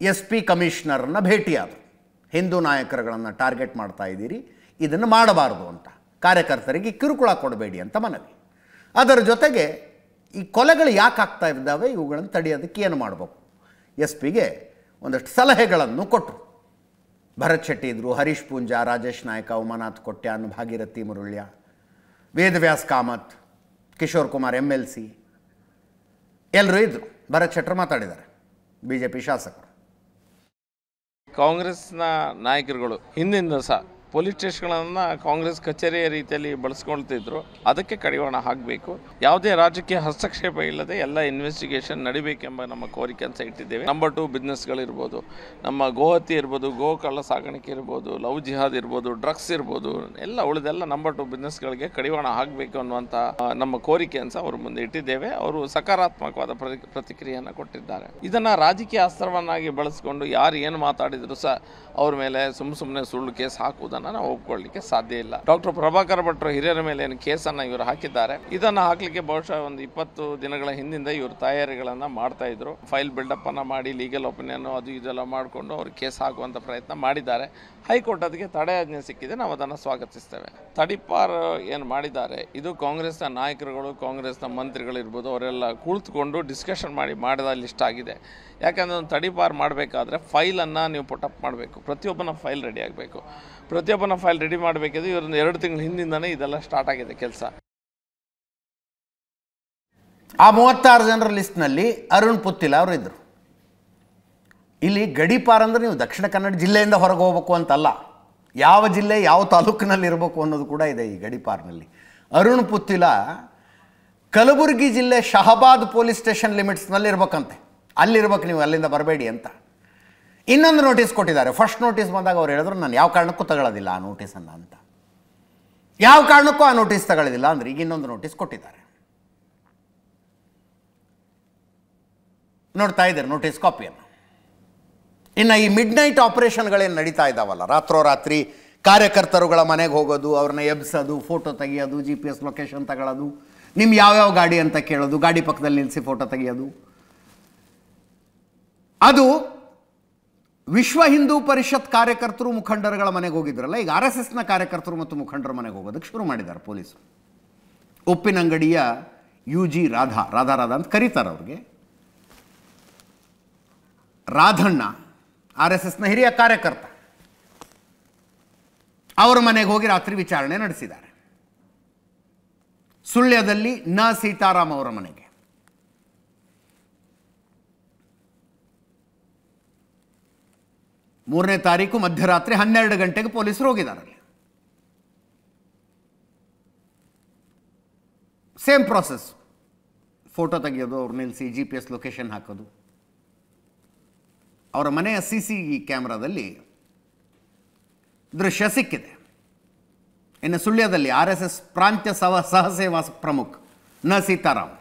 SP ಕಮಿಷನರ್ನ ಭೇಟಿಯಾದರು. ಹಿಂದೂ ನಾಯಕರುಗಳನ್ನು ಟಾರ್ಗೆಟ್ ಮಾಡ್ತಾ ಇದ್ದೀರಿ, ಇದನ್ನು ಮಾಡಬಾರ್ದು ಅಂತ, ಕಾರ್ಯಕರ್ತರಿಗೆ ಕಿರುಕುಳ ಕೊಡಬೇಡಿ ಅಂತ ಮನವಿ. ಅದರ ಜೊತೆಗೆ ಈ ಕೊಲೆಗಳು ಯಾಕೆ ಆಗ್ತಾ ಇದ್ದಾವೆ, ಇವುಗಳನ್ನು ತಡೆಯೋದಕ್ಕೆ ಏನು ಮಾಡಬೇಕು, SP ಗೆ ಒಂದಷ್ಟು ಸಲಹೆಗಳನ್ನು ಕೊಟ್ಟರು. ಭರತ್ ಶೆಟ್ಟಿ ಇದ್ದರು, ಹರೀಶ್ ಪೂಂಜಾ, ರಾಜೇಶ್ ನಾಯಕ, ಉಮಾನಾಥ್ ಕೊಟ್ಯಾನ್, ಭಾಗೀರಥಿ ಮುರುಳ್ಯ, ವೇದವ್ಯಾಸ್ ಕಾಮತ್, ಕಿಶೋರ್ ಕುಮಾರ್ MLC ಎಲ್ಲರೂ ಇದ್ದರು. ಭರತ್ ಶೆಟ್ಟರ್ ಮಾತಾಡಿದ್ದಾರೆ, BJP ಶಾಸಕರು. ಕಾಂಗ್ರೆಸ್ನ ನಾಯಕರುಗಳು ಹಿಂದಿಂದ ಸಹ ಪೊಲೀಸ್ ಸ್ಟೇಷನ್ಗಳನ್ನು ಕಾಂಗ್ರೆಸ್ ಕಚೇರಿಯ ರೀತಿಯಲ್ಲಿ ಬಳಸ್ಕೊಳ್ತಿದ್ರು. ಅದಕ್ಕೆ ಕಡಿವಾಣ ಹಾಕಬೇಕು. ಯಾವುದೇ ರಾಜಕೀಯ ಹಸ್ತಕ್ಷೇಪ ಇಲ್ಲದೆ ಎಲ್ಲ ಇನ್ವೆಸ್ಟಿಗೇಷನ್ ನಡಿಬೇಕೆಂಬ ನಮ್ಮ ಕೋರಿಕೆ ಅಂತ ಇಟ್ಟಿದ್ದೇವೆ. ನಂಬರ್ 2 ಬಿಸ್ನೆಸ್ಗಳಿರ್ಬೋದು, ನಮ್ಮ ಗೋಹತ್ಯೆ ಇರ್ಬೋದು, ಗೋ ಕಳ್ಳ ಸಾಗಾಣಿಕೆ ಇರ್ಬೋದು, ಲವ್ ಜಿಹಾದ್ ಇರ್ಬೋದು, ಡ್ರಗ್ಸ್ ಇರ್ಬೋದು, ಎಲ್ಲ ಉಳಿದೆಲ್ಲ ನಂಬರ್ 2 ಬಿಸ್ನೆಸ್ಗಳಿಗೆ ಕಡಿವಾಣ ಹಾಕಬೇಕು ಅನ್ನುವಂಥ ನಮ್ಮ ಕೋರಿಕೆ ಅಂತ ಅವ್ರ ಮುಂದೆ ಇಟ್ಟಿದ್ದೇವೆ. ಅವರು ಸಕಾರಾತ್ಮಕವಾದ ಪ್ರತಿಕ್ರಿಯೆಯನ್ನು ಕೊಟ್ಟಿದ್ದಾರೆ. ಇದನ್ನು ರಾಜಕೀಯ ಅಸ್ತ್ರವನ್ನಾಗಿ ಬಳಸಿಕೊಂಡು ಯಾರು ಏನು ಮಾತಾಡಿದ್ರು ಸಹ ಅವ್ರ ಮೇಲೆ ಸುಮ್ಮನೆ ಸುಳ್ಳು ಕೇಸ್ ಹಾಕುವುದನ್ನು ನಾವು ಒಪ್ಕೊಳ್ಳಿಕ್ಕೆ ಸಾಧ್ಯ ಇಲ್ಲ. ಡಾಕ್ಟರ್ ಪ್ರಭಾಕರ್ ಭಟ್ರು ಹಿರಿಯರ ಮೇಲೆ ಏನು ಕೇಸನ್ನು ಇವರು ಹಾಕಿದ್ದಾರೆ, ಇದನ್ನು ಹಾಕಲಿಕ್ಕೆ ಬಹುಶಃ ಒಂದು 20 ದಿನಗಳ ಹಿಂದಿಂದ ಇವರು ತಯಾರಿಗಳನ್ನು ಮಾಡ್ತಾ ಇದ್ರು. ಫೈಲ್ ಬಿಲ್ಡಪ್ ಅನ್ನು ಮಾಡಿ ಲೀಗಲ್ ಒಪಿನಿಯನ್ ಅದು ಇದೆಲ್ಲ ಮಾಡಿಕೊಂಡು ಅವರು ಕೇಸ್ ಹಾಕುವಂಥ ಪ್ರಯತ್ನ ಮಾಡಿದ್ದಾರೆ. ಹೈಕೋರ್ಟ್ ಅದಕ್ಕೆ ತಡೆಯಾಜ್ಞೆ ಸಿಕ್ಕಿದೆ, ನಾವು ಅದನ್ನು ಸ್ವಾಗತಿಸ್ತೇವೆ. ತಡಿಪಾರ್ ಏನು ಮಾಡಿದ್ದಾರೆ, ಇದು ಕಾಂಗ್ರೆಸ್ನ ನಾಯಕರುಗಳು, ಕಾಂಗ್ರೆಸ್ನ ಮಂತ್ರಿಗಳಿರ್ಬೋದು, ಅವರೆಲ್ಲ ಕುಳಿತುಕೊಂಡು ಡಿಸ್ಕಷನ್ ಮಾಡಿದ ಲಿಸ್ಟ್ ಆಗಿದೆ. ಯಾಕಂದರೆ ಒಂದು ತಡಿಪಾರ್ ಮಾಡಬೇಕಾದ್ರೆ ಫೈಲನ್ನು ನೀವು ಪುಟಪ್ ಮಾಡಬೇಕು, ಪ್ರತಿಯೊಬ್ಬನ ಫೈಲ್ ರೆಡಿ ಆಗಬೇಕು. ಪ್ರತಿಯೊಬ್ಬನ ಫೈಲ್ ರೆಡಿ ಮಾಡಬೇಕಿದ್ರೆ ಇವರೊಂದು 2 ತಿಂಗಳ ಹಿಂದಿಂದನೇ ಇದೆಲ್ಲ ಸ್ಟಾರ್ಟ್ ಆಗಿದೆ ಕೆಲಸ. ಆ 36 ಜನರ ಲಿಸ್ಟ್ನಲ್ಲಿ ಅರುಣ್ ಪುತ್ತಿಲ ಅವರು ಇದ್ದರು. ಇಲ್ಲಿ ಗಡೀಪಾರ್ ಅಂದರೆ ನೀವು ದಕ್ಷಿಣ ಕನ್ನಡ ಜಿಲ್ಲೆಯಿಂದ ಹೊರಗೆ ಹೋಗಬೇಕು ಅಂತಲ್ಲ, ಯಾವ ಜಿಲ್ಲೆ ಯಾವ ತಾಲೂಕಿನಲ್ಲಿ ಇರಬೇಕು ಅನ್ನೋದು ಕೂಡ ಇದೆ ಈ ಗಡೀಪಾರ್ನಲ್ಲಿ. ಅರುಣ್ ಪುತ್ತಿಲ ಕಲಬುರಗಿ ಜಿಲ್ಲೆ ಶಹಬಾದ್ ಪೊಲೀಸ್ ಸ್ಟೇಷನ್ ಲಿಮಿಟ್ಸ್ನಲ್ಲಿ ಇರ್ಬೇಕಂತೆ, ಅಲ್ಲಿರ್ಬೇಕು, ನೀವು ಅಲ್ಲಿಂದ ಬರಬೇಡಿ ಅಂತ. ಇನ್ನೊಂದು ನೋಟಿಸ್ ಕೊಟ್ಟಿದ್ದಾರೆ. ಫಸ್ಟ್ ನೋಟಿಸ್ ಬಂದಾಗ ಅವ್ರು ಹೇಳಿದ್ರು ನಾನು ಯಾವ ಕಾರಣಕ್ಕೂ ತಗೊಳ್ಳೋದಿಲ್ಲ ಆ ನೋಟಿಸನ್ನು ಅಂತ. ಯಾವ ಕಾರಣಕ್ಕೂ ಆ ನೋಟಿಸ್ ತಗೊಳ್ಳೋದಿಲ್ಲ ಅಂದರೆ ಈಗ ಇನ್ನೊಂದು ನೋಟಿಸ್ ಕೊಟ್ಟಿದ್ದಾರೆ, ನೋಡ್ತಾ ಇದ್ದಾರೆ ನೋಟಿಸ್ ಕಾಪಿಯನ್ನು. ಇನ್ನು ಈ ಮಿಡ್ ನೈಟ್ ಆಪರೇಷನ್ಗಳೇನು ನಡೀತಾ ಇದ್ದಾವಲ್ಲ, ರಾತ್ರೋರಾತ್ರಿ ಕಾರ್ಯಕರ್ತರುಗಳ ಮನೆಗೆ ಹೋಗೋದು, ಅವ್ರನ್ನ ಎಬ್ಸೋದು, ಫೋಟೋ ತೆಗಿಯೋದು, GPS ಲೊಕೇಶನ್ ತಗೊಳ್ಳೋದು, ನಿಮ್ಮ ಯಾವ್ಯಾವ ಗಾಡಿ ಅಂತ ಕೇಳೋದು, ಗಾಡಿ ಪಕ್ಕದಲ್ಲಿ ನಿಲ್ಲಿಸಿ ಫೋಟೋ ತೆಗಿಯೋದು, ಅದು ವಿಶ್ವ ಹಿಂದೂ ಪರಿಷತ್ ಕಾರ್ಯಕರ್ತರು ಮುಖಂಡರುಗಳ ಮನೆಗೆ ಹೋಗಿದ್ರಲ್ಲ, ಈಗ RSSನ ಕಾರ್ಯಕರ್ತರು ಮತ್ತು ಮುಖಂಡರ ಮನೆಗೆ ಹೋಗೋದಕ್ಕೆ ಶುರು ಮಾಡಿದ್ದಾರೆ ಪೊಲೀಸರು. ಉಪ್ಪಿನಂಗಡಿಯ UG ರಾಧಾ ಅಂತ ಕರೀತಾರೆ ಅವ್ರಿಗೆ. ರಾಧಣ್ಣ RSSನ ಹಿರಿಯ ಕಾರ್ಯಕರ್ತ, ಅವರ ಮನೆಗೆ ಹೋಗಿ ರಾತ್ರಿ ವಿಚಾರಣೆ ನಡೆಸಿದ್ದಾರೆ. ಸುಳ್ಯದಲ್ಲಿ ಸೀತಾರಾಮ್ ಅವರ ಮನೆಗೆ. ಮೂರನೇ ತಾರೀಕು ಮಧ್ಯರಾತ್ರಿ 12 ಗಂಟೆಗೆ ಪೊಲೀಸರು ಹೋಗಿದ್ದಾರೆ. ಸೇಮ್ ಪ್ರಾಸೆಸ್, ಫೋಟೋ ತೆಗೆಯೋದು, ಅವ್ರು ನಿಲ್ಲಿಸಿ GPS ಲೊಕೇಶನ್ ಹಾಕೋದು. ಅವರ ಮನೆಯ CC ಕ್ಯಾಮ್ರಾದಲ್ಲಿ ದೃಶ್ಯ ಸಿಕ್ಕಿದೆ. ಇನ್ನು ಸುಳ್ಯದಲ್ಲಿ RSS ಪ್ರಾಂತ್ಯ ಸಹಸೇವಾ ಪ್ರಮುಖ ಸೀತಾರಾಮ್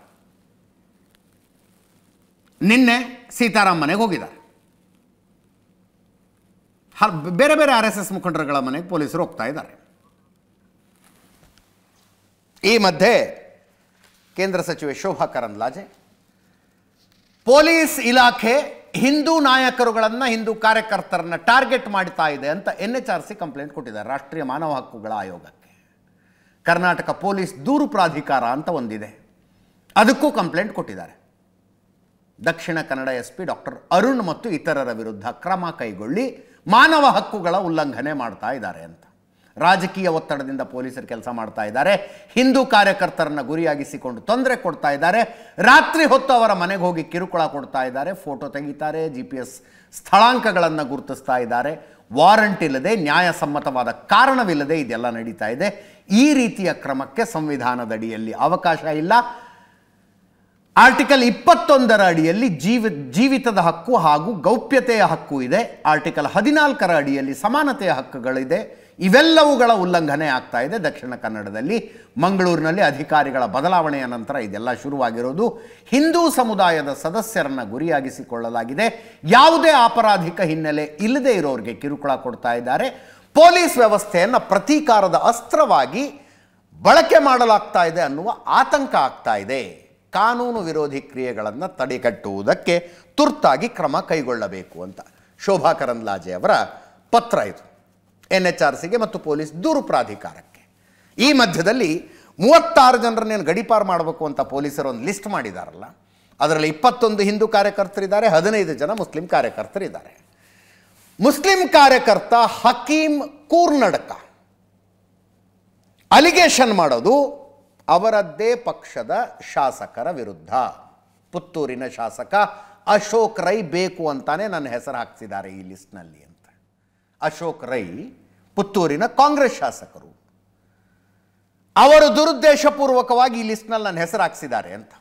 ನಿನ್ನೆ ಸೀತಾರಾಮ್ ಮನೆಗೆ ಹೋಗಿದ್ದಾರೆ. ಬೇರೆ ಬೇರೆ RSS ಮುಖಂಡರುಗಳ ಮನೆಗೆ ಪೊಲೀಸರು ಹೋಗ್ತಾ ಇದ್ದಾರೆ. ಈ ಮಧ್ಯೆ ಕೇಂದ್ರ ಸಚಿವೆ ಶೋಭಾ ಕರಂದ್ಲಾಜೆ ಪೊಲೀಸ್ ಇಲಾಖೆ ಹಿಂದೂ ನಾಯಕರುಗಳನ್ನು, ಹಿಂದೂ ಕಾರ್ಯಕರ್ತರನ್ನು ಟಾರ್ಗೆಟ್ ಮಾಡ್ತಾ ಇದೆ ಅಂತ NHRC ಕಂಪ್ಲೇಂಟ್ ಕೊಟ್ಟಿದ್ದಾರೆ ರಾಷ್ಟ್ರೀಯ ಮಾನವ ಹಕ್ಕುಗಳ ಆಯೋಗಕ್ಕೆ. ಕರ್ನಾಟಕ ಪೊಲೀಸ್ ದೂರು ಪ್ರಾಧಿಕಾರ ಅಂತ ಒಂದಿದೆ, ಅದಕ್ಕೂ ಕಂಪ್ಲೇಂಟ್ ಕೊಟ್ಟಿದ್ದಾರೆ. ದಕ್ಷಿಣ ಕನ್ನಡ SP ಡಾಕ್ಟರ್ ಅರುಣ್ ಮತ್ತು ಇತರರ ವಿರುದ್ಧ ಕ್ರಮ ಕೈಗೊಳ್ಳಿ, ಮಾನವ ಹಕ್ಕುಗಳ ಉಲ್ಲಂಘನೆ ಮಾಡ್ತಾ ಇದ್ದಾರೆ ಅಂತ. ರಾಜಕೀಯ ಒತ್ತಡದಿಂದ ಪೊಲೀಸರು ಕೆಲಸ ಮಾಡ್ತಾ ಇದ್ದಾರೆ. ಹಿಂದೂ ಕಾರ್ಯಕರ್ತರನ್ನು ಗುರಿಯಾಗಿಸಿಕೊಂಡು ತೊಂದರೆ ಕೊಡ್ತಾ ಇದ್ದಾರೆ. ರಾತ್ರಿ ಹೊತ್ತು ಅವರ ಮನೆಗೆ ಹೋಗಿ ಕಿರುಕುಳ ಕೊಡ್ತಾ ಇದ್ದಾರೆ, ಫೋಟೋ ತೆಗಿತಾರೆ, GPS ಸ್ಥಳಾಂಕಗಳನ್ನು ಗುರುತಿಸ್ತಾ ಇದ್ದಾರೆ. ವಾರಂಟ್ ಇಲ್ಲದೆ, ನ್ಯಾಯಸಮ್ಮತವಾದ ಕಾರಣವಿಲ್ಲದೆ ಇದೆಲ್ಲ ನಡೀತಾ ಇದೆ. ಈ ರೀತಿಯ ಕ್ರಮಕ್ಕೆ ಸಂವಿಧಾನದ ಅಡಿಯಲ್ಲಿ ಅವಕಾಶ ಇಲ್ಲ. ಆರ್ಟಿಕಲ್ 21ರ ಅಡಿಯಲ್ಲಿ ಜೀವಿತದ ಹಕ್ಕು ಹಾಗೂ ಗೌಪ್ಯತೆಯ ಹಕ್ಕು ಇದೆ. ಆರ್ಟಿಕಲ್ 14ರ ಅಡಿಯಲ್ಲಿ ಸಮಾನತೆಯ ಹಕ್ಕುಗಳಿದೆ. ಇವೆಲ್ಲವುಗಳ ಉಲ್ಲಂಘನೆ ಆಗ್ತಾ ಇದೆ ದಕ್ಷಿಣ ಕನ್ನಡದಲ್ಲಿ. ಮಂಗಳೂರಿನಲ್ಲಿ ಅಧಿಕಾರಿಗಳ ಬದಲಾವಣೆಯ ನಂತರ ಇದೆಲ್ಲ ಶುರುವಾಗಿರೋದು. ಹಿಂದೂ ಸಮುದಾಯದ ಸದಸ್ಯರನ್ನು ಗುರಿಯಾಗಿಸಿಕೊಳ್ಳಲಾಗಿದೆ. ಯಾವುದೇ ಅಪರಾಧಿಕ ಹಿನ್ನೆಲೆ ಇಲ್ಲದೆ ಇರೋರಿಗೆ ಕಿರುಕುಳ ಕೊಡ್ತಾ ಇದ್ದಾರೆ. ಪೊಲೀಸ್ ವ್ಯವಸ್ಥೆಯನ್ನು ಪ್ರತೀಕಾರದ ಅಸ್ತ್ರವಾಗಿ ಬಳಕೆ ಮಾಡಲಾಗ್ತಾ ಇದೆ ಅನ್ನುವ ಆತಂಕ ಆಗ್ತಾ ಇದೆ. ಕಾನೂನು ವಿರೋಧಿ ಕ್ರಿಯೆಗಳನ್ನು ತಡೆಗಟ್ಟುವುದಕ್ಕೆ ತುರ್ತಾಗಿ ಕ್ರಮ ಕೈಗೊಳ್ಳಬೇಕು ಅಂತ ಶೋಭಾ ಕರಂದ್ಲಾಜೆ ಅವರ ಪತ್ರ ಇದು NHRCಗೆ ಮತ್ತು ಪೊಲೀಸ್ ದೂರು ಪ್ರಾಧಿಕಾರಕ್ಕೆ. ಈ ಮಧ್ಯದಲ್ಲಿ 36 ಜನರನ್ನೇನು ಗಡೀಪಾರು ಮಾಡಬೇಕು ಅಂತ ಪೊಲೀಸರು ಒಂದು ಲಿಸ್ಟ್ ಮಾಡಿದಾರಲ್ಲ, ಅದರಲ್ಲಿ 21 ಹಿಂದೂ ಕಾರ್ಯಕರ್ತರಿದ್ದಾರೆ, 15 ಜನ ಮುಸ್ಲಿಂ ಕಾರ್ಯಕರ್ತರಿದ್ದಾರೆ. ಮುಸ್ಲಿಂ ಕಾರ್ಯಕರ್ತ ಹಕೀಮ್ ಕೂರ್ನಡ್ಕ ಅಲಿಗೇಷನ್ ಮಾಡೋದು ಅವರದ್ದೇ ಪಕ್ಷದ ಶಾಸಕರ ವಿರುದ್ಧ. ಪುತ್ತೂರಿನ ಶಾಸಕ ಅಶೋಕ್ ರೈ ಬೇಕು ಅಂತಾನೆ ನನ್ನ ಹೆಸರು ಹಾಕ್ಸಿದ್ದಾರೆ ಈ ಲಿಸ್ಟ್ನಲ್ಲಿ ಅಂತ. ಅಶೋಕ್ ರೈ ಪುತ್ತೂರಿನ ಕಾಂಗ್ರೆಸ್ ಶಾಸಕರು, ಅವರು ದುರುದ್ದೇಶಪೂರ್ವಕವಾಗಿ ಈ ಲಿಸ್ಟ್ನಲ್ಲಿ ನನ್ನ ಹೆಸರು ಹಾಕ್ಸಿದ್ದಾರೆ ಅಂತ.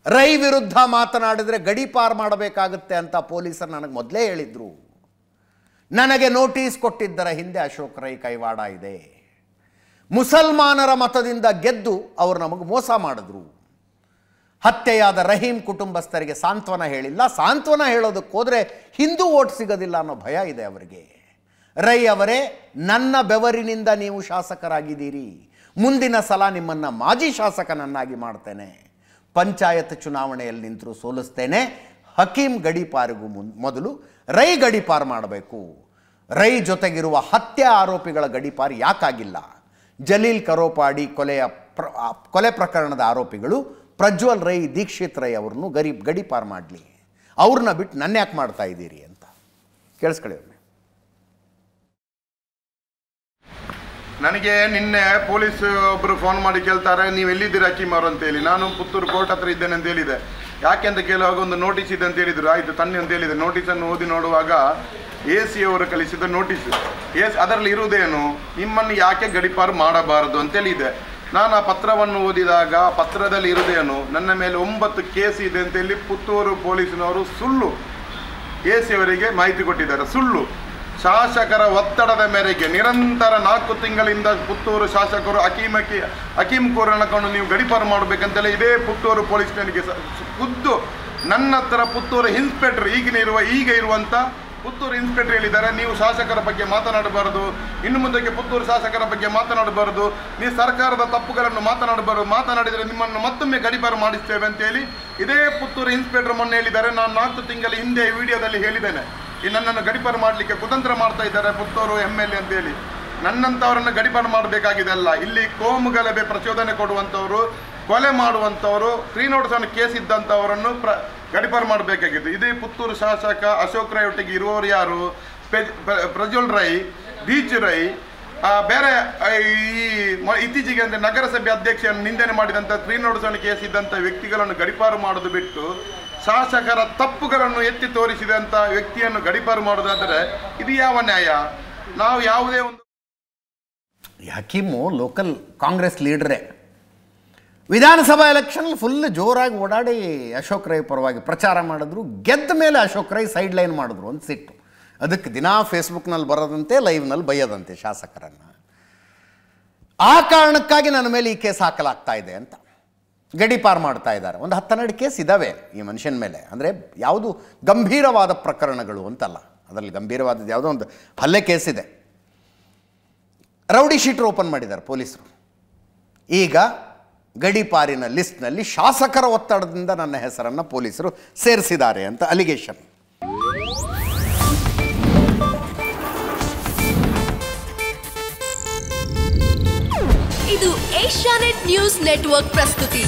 ರೈ ವಿರುದ್ಧ ಮಾತನಾಡಿದರೆ ಗಡೀಪಾರು ಮಾಡಬೇಕಾಗುತ್ತೆ ಅಂತ ಪೊಲೀಸರು ನನಗೆ ಮೊದಲೇ ಹೇಳಿದ್ರು. ನನಗೆ ನೋಟಿಸ್ ಕೊಟ್ಟಿದ್ದರ ಹಿಂದೆ ಅಶೋಕ್ ರೈ ಕೈವಾಡ ಇದೆ. ಮುಸಲ್ಮಾನರ ಮತದಿಂದ ಗೆದ್ದು ಅವರು ನಮಗೆ ಮೋಸ ಮಾಡಿದ್ರು. ಹತ್ಯೆಯಾದ ರಹೀಂ ಕುಟುಂಬಸ್ಥರಿಗೆ ಸಾಂತ್ವನ ಹೇಳಿಲ್ಲ. ಸಾಂತ್ವನ ಹೇಳೋದಕ್ಕೆ ಹೋದರೆ ಹಿಂದೂ ಓಟ್ ಸಿಗೋದಿಲ್ಲ ಅನ್ನೋ ಭಯ ಇದೆ ಅವರಿಗೆ. ರೈ ಅವರೇ, ನನ್ನ ಬೆವರಿನಿಂದ ನೀವು ಶಾಸಕರಾಗಿದ್ದೀರಿ. ಮುಂದಿನ ಸಲ ನಿಮ್ಮನ್ನು ಮಾಜಿ ಶಾಸಕನನ್ನಾಗಿ ಮಾಡ್ತೇನೆ. ಪಂಚಾಯತ್ ಚುನಾವಣೆಯಲ್ಲಿ ನಿಂತರೂ ಸೋಲಿಸ್ತೇನೆ. ಹಕೀಂ ಗಡೀಪಾರಿಗೂ ಮೊದಲು ರೈ ಗಡೀಪಾರು ಮಾಡಬೇಕು. ರೈ ಜೊತೆಗಿರುವ ಹತ್ಯೆ ಆರೋಪಿಗಳ ಗಡೀಪಾರು ಯಾಕಾಗಿಲ್ಲ? ಜಲೀಲ್ ಕರೋಪಾಡಿ ಕೊಲೆ ಪ್ರಕರಣದ ಆರೋಪಿಗಳು ಪ್ರಜ್ವಲ್ ರೈ, ದೀಕ್ಷಿತ್ ರೈ ಅವ್ರನ್ನು ಗಡೀಪಾರು ಮಾಡಲಿ. ಅವ್ರನ್ನ ಬಿಟ್ಟು ನನ್ನ ಯಾಕೆ ಮಾಡ್ತಾ ಇದ್ದೀರಿ ಅಂತ ಕೇಳಿಸ್ಕೊಳ್ಳಿ. ನನಗೆ ನಿನ್ನೆ ಪೊಲೀಸ್ ಒಬ್ಬರು ಫೋನ್ ಮಾಡಿ ಕೇಳ್ತಾರೆ, ನೀವು ಎಲ್ಲಿದ್ದೀರಿ ಹಕೀಮ್ ಅವರು ಅಂತೇಳಿ. ನಾನು ಪುತ್ತೂರು ಕೋರ್ಟ್ ಹತ್ರ ಇದ್ದೇನೆ ಅಂತ ಹೇಳಿದೆ. ಯಾಕೆ ಅಂತ ಕೇಳುವಾಗ ಒಂದು ನೋಟಿಸ್ ಇದೆ ಅಂತ ಹೇಳಿದರು. ಆಯಿತು ತನ್ನಿ ಅಂತ ಹೇಳಿದೆ. ನೋಟಿಸನ್ನು ಓದಿ ನೋಡುವಾಗ AC ಅವರು ಕಳಿಸಿದ ನೋಟಿಸ್. ಅದರಲ್ಲಿ ಇರುವುದೇನು, ನಿಮ್ಮನ್ನು ಯಾಕೆ ಗಡೀಪಾರು ಮಾಡಬಾರದು ಅಂತೇಳಿದೆ. ನಾನು ಆ ಪತ್ರವನ್ನು ಓದಿದಾಗ ಪತ್ರದಲ್ಲಿ ಇರುವುದೇನು, ನನ್ನ ಮೇಲೆ 9 ಕೇಸ್ ಇದೆ ಅಂತೇಳಿ ಪುತ್ತೂರು ಪೊಲೀಸಿನವರು ಸುಳ್ಳು AC ಅವರಿಗೆ ಮಾಹಿತಿ ಕೊಟ್ಟಿದ್ದಾರೆ. ಸುಳ್ಳು. ಶಾಸಕರ ಒತ್ತಡದ ಮೇರೆಗೆ ನಿರಂತರ 4 ತಿಂಗಳಿಂದ ಪುತ್ತೂರು ಶಾಸಕರು ಹಕೀಮ್ ಕೂರ್ನಡ್ಕನ್ನು ನೀವು ಗಡೀಪಾರು ಮಾಡಬೇಕಂತೇಳಿ ಇದೇ ಪುತ್ತೂರು ಪೊಲೀಸ್ ಠಾಣೆಗೆ ಖುದ್ದು ನನ್ನ ಹತ್ರ ಪುತ್ತೂರು ಇನ್ಸ್ಪೆಕ್ಟರ್ ಈಗ ಇರುವಂಥ ಪುತ್ತೂರು ಇನ್ಸ್ಪೆಕ್ಟರ್ ಹೇಳಿದ್ದಾರೆ, ನೀವು ಶಾಸಕರ ಬಗ್ಗೆ ಮಾತನಾಡಬಾರದು, ಇನ್ನು ಮುಂದಕ್ಕೆ ಪುತ್ತೂರು ಶಾಸಕರ ಬಗ್ಗೆ ಮಾತನಾಡಬಾರದು, ನೀವು ಸರ್ಕಾರದ ತಪ್ಪುಗಳನ್ನು ಮಾತನಾಡಿದರೆ ನಿಮ್ಮನ್ನು ಮತ್ತೊಮ್ಮೆ ಗಡೀಪಾರು ಮಾಡಿಸ್ತೇವೆ ಅಂತೇಳಿ ಇದೇ ಪುತ್ತೂರು ಇನ್ಸ್ಪೆಕ್ಟರ್ ಮೊನ್ನೆ ಹೇಳಿದ್ದಾರೆ. ನಾನು 4 ತಿಂಗಳ ಹಿಂದೆ ವಿಡಿಯೋದಲ್ಲಿ ಹೇಳಿದ್ದೇನೆ, ಈ ನನ್ನನ್ನು ಗಡೀಪಾರು ಮಾಡಲಿಕ್ಕೆ ಕುತಂತ್ರ ಮಾಡ್ತಾ ಇದ್ದಾರೆ ಪುತ್ತೂರು MLA ಅಂತೇಳಿ. ನನ್ನಂಥವರನ್ನು ಗಡೀಪಾರು ಮಾಡಬೇಕಾಗಿದೆ ಅಲ್ಲ. ಇಲ್ಲಿ ಕೋಮು ಗಲಭೆ ಪ್ರಚೋದನೆ ಕೊಡುವಂಥವರು, ಕೊಲೆ ಮಾಡುವಂಥವರು, 3 ನೋಟಿಸನ್ನು ಕೇಸ್ ಇದ್ದಂಥವರನ್ನು ಗಡೀಪಾರು ಮಾಡಬೇಕಾಗಿದೆ. ಇದೇ ಪುತ್ತೂರು ಶಾಸಕ ಅಶೋಕ್ ರೈ ಒಟ್ಟಿಗೆ ಇರುವವರು ಯಾರು? ಪ್ರಜ್ವಲ್ ರೈ, ದೀಚ್ ರೈ, ಬೇರೆ ಈ ಇತ್ತೀಚೆಗೆ ಅಂದರೆ ನಗರಸಭೆ ಅಧ್ಯಕ್ಷರನ್ನು ನಿಂದನೆ ಮಾಡಿದಂಥ 3 ನೋಟಿಸನ್ನು ಕೇಸ್ ಇದ್ದಂಥ ವ್ಯಕ್ತಿಗಳನ್ನು ಗಡೀಪಾರು ಮಾಡೋದು ಬಿಟ್ಟು ಶಾಸಕರ ತಪ್ಪುಗಳನ್ನು ಎತ್ತಿ ತೋರಿಸಿದಂಥ ವ್ಯಕ್ತಿಯನ್ನು ಗಡೀಪಾರು ಮಾಡೋದಾದರೆ ಇದು ಯಾವ ನ್ಯಾಯ? ನಾವು ಯಾವುದೇ ಒಂದು ಹಕೀಮು ಲೋಕಲ್ ಕಾಂಗ್ರೆಸ್ ಲೀಡ್ರೇ. ವಿಧಾನಸಭಾ ಎಲೆಕ್ಷನ್ ಫುಲ್ ಜೋರಾಗಿ ಓಡಾಡಿ ಅಶೋಕ್ ರೈ ಪರವಾಗಿ ಪ್ರಚಾರ ಮಾಡಿದ್ರು. ಗೆದ್ದ ಮೇಲೆ ಅಶೋಕ್ ರೈ ಸೈಡ್ ಲೈನ್ ಮಾಡಿದ್ರು ಅಂತ ಸಿಟ್ಟು. ಅದಕ್ಕೆ ದಿನಾ ಫೇಸ್ಬುಕ್ನಲ್ಲಿ ಬರೋದಂತೆ, ಲೈವ್ನಲ್ಲಿ ಬೈಯೋದಂತೆ ಶಾಸಕರನ್ನು. ಆ ಕಾರಣಕ್ಕಾಗಿ ನನ್ನ ಮೇಲೆ ಈ ಕೇಸ್ ಹಾಕಲಾಗ್ತಾ ಇದೆ ಅಂತ ಗಡೀಪಾರು ಮಾಡ್ತಾ ಇದ್ದಾರೆ. ಒಂದು 10-12 ಕೇಸ್ ಇದ್ದಾವೆ ಈ ಮನುಷ್ಯನ ಮೇಲೆ. ಅಂದರೆ ಯಾವುದು ಗಂಭೀರವಾದ ಪ್ರಕರಣಗಳು ಅಂತಲ್ಲ, ಅದರಲ್ಲಿ ಗಂಭೀರವಾದದ್ದು ಯಾವುದೋ ಒಂದು ಹಲ್ಲೆ ಕೇಸ್ ಇದೆ. ರೌಡಿ ಶೀಟ್ರ್ ಓಪನ್ ಮಾಡಿದ್ದಾರೆ ಪೊಲೀಸರು. ಈಗ ಗಡೀಪಾರಿನ ಲಿಸ್ಟ್ನಲ್ಲಿ ಶಾಸಕರ ಒತ್ತಡದಿಂದ ನನ್ನ ಹೆಸರನ್ನು ಪೊಲೀಸರು ಸೇರಿಸಿದ್ದಾರೆ ಅಂತ ಅಲಿಗೇಷನ್. ಇದು ಏಷ್ಯಾನೆಟ್ ನ್ಯೂಸ್ ನೆಟ್ವರ್ಕ್ ಪ್ರಸ್ತುತಿ.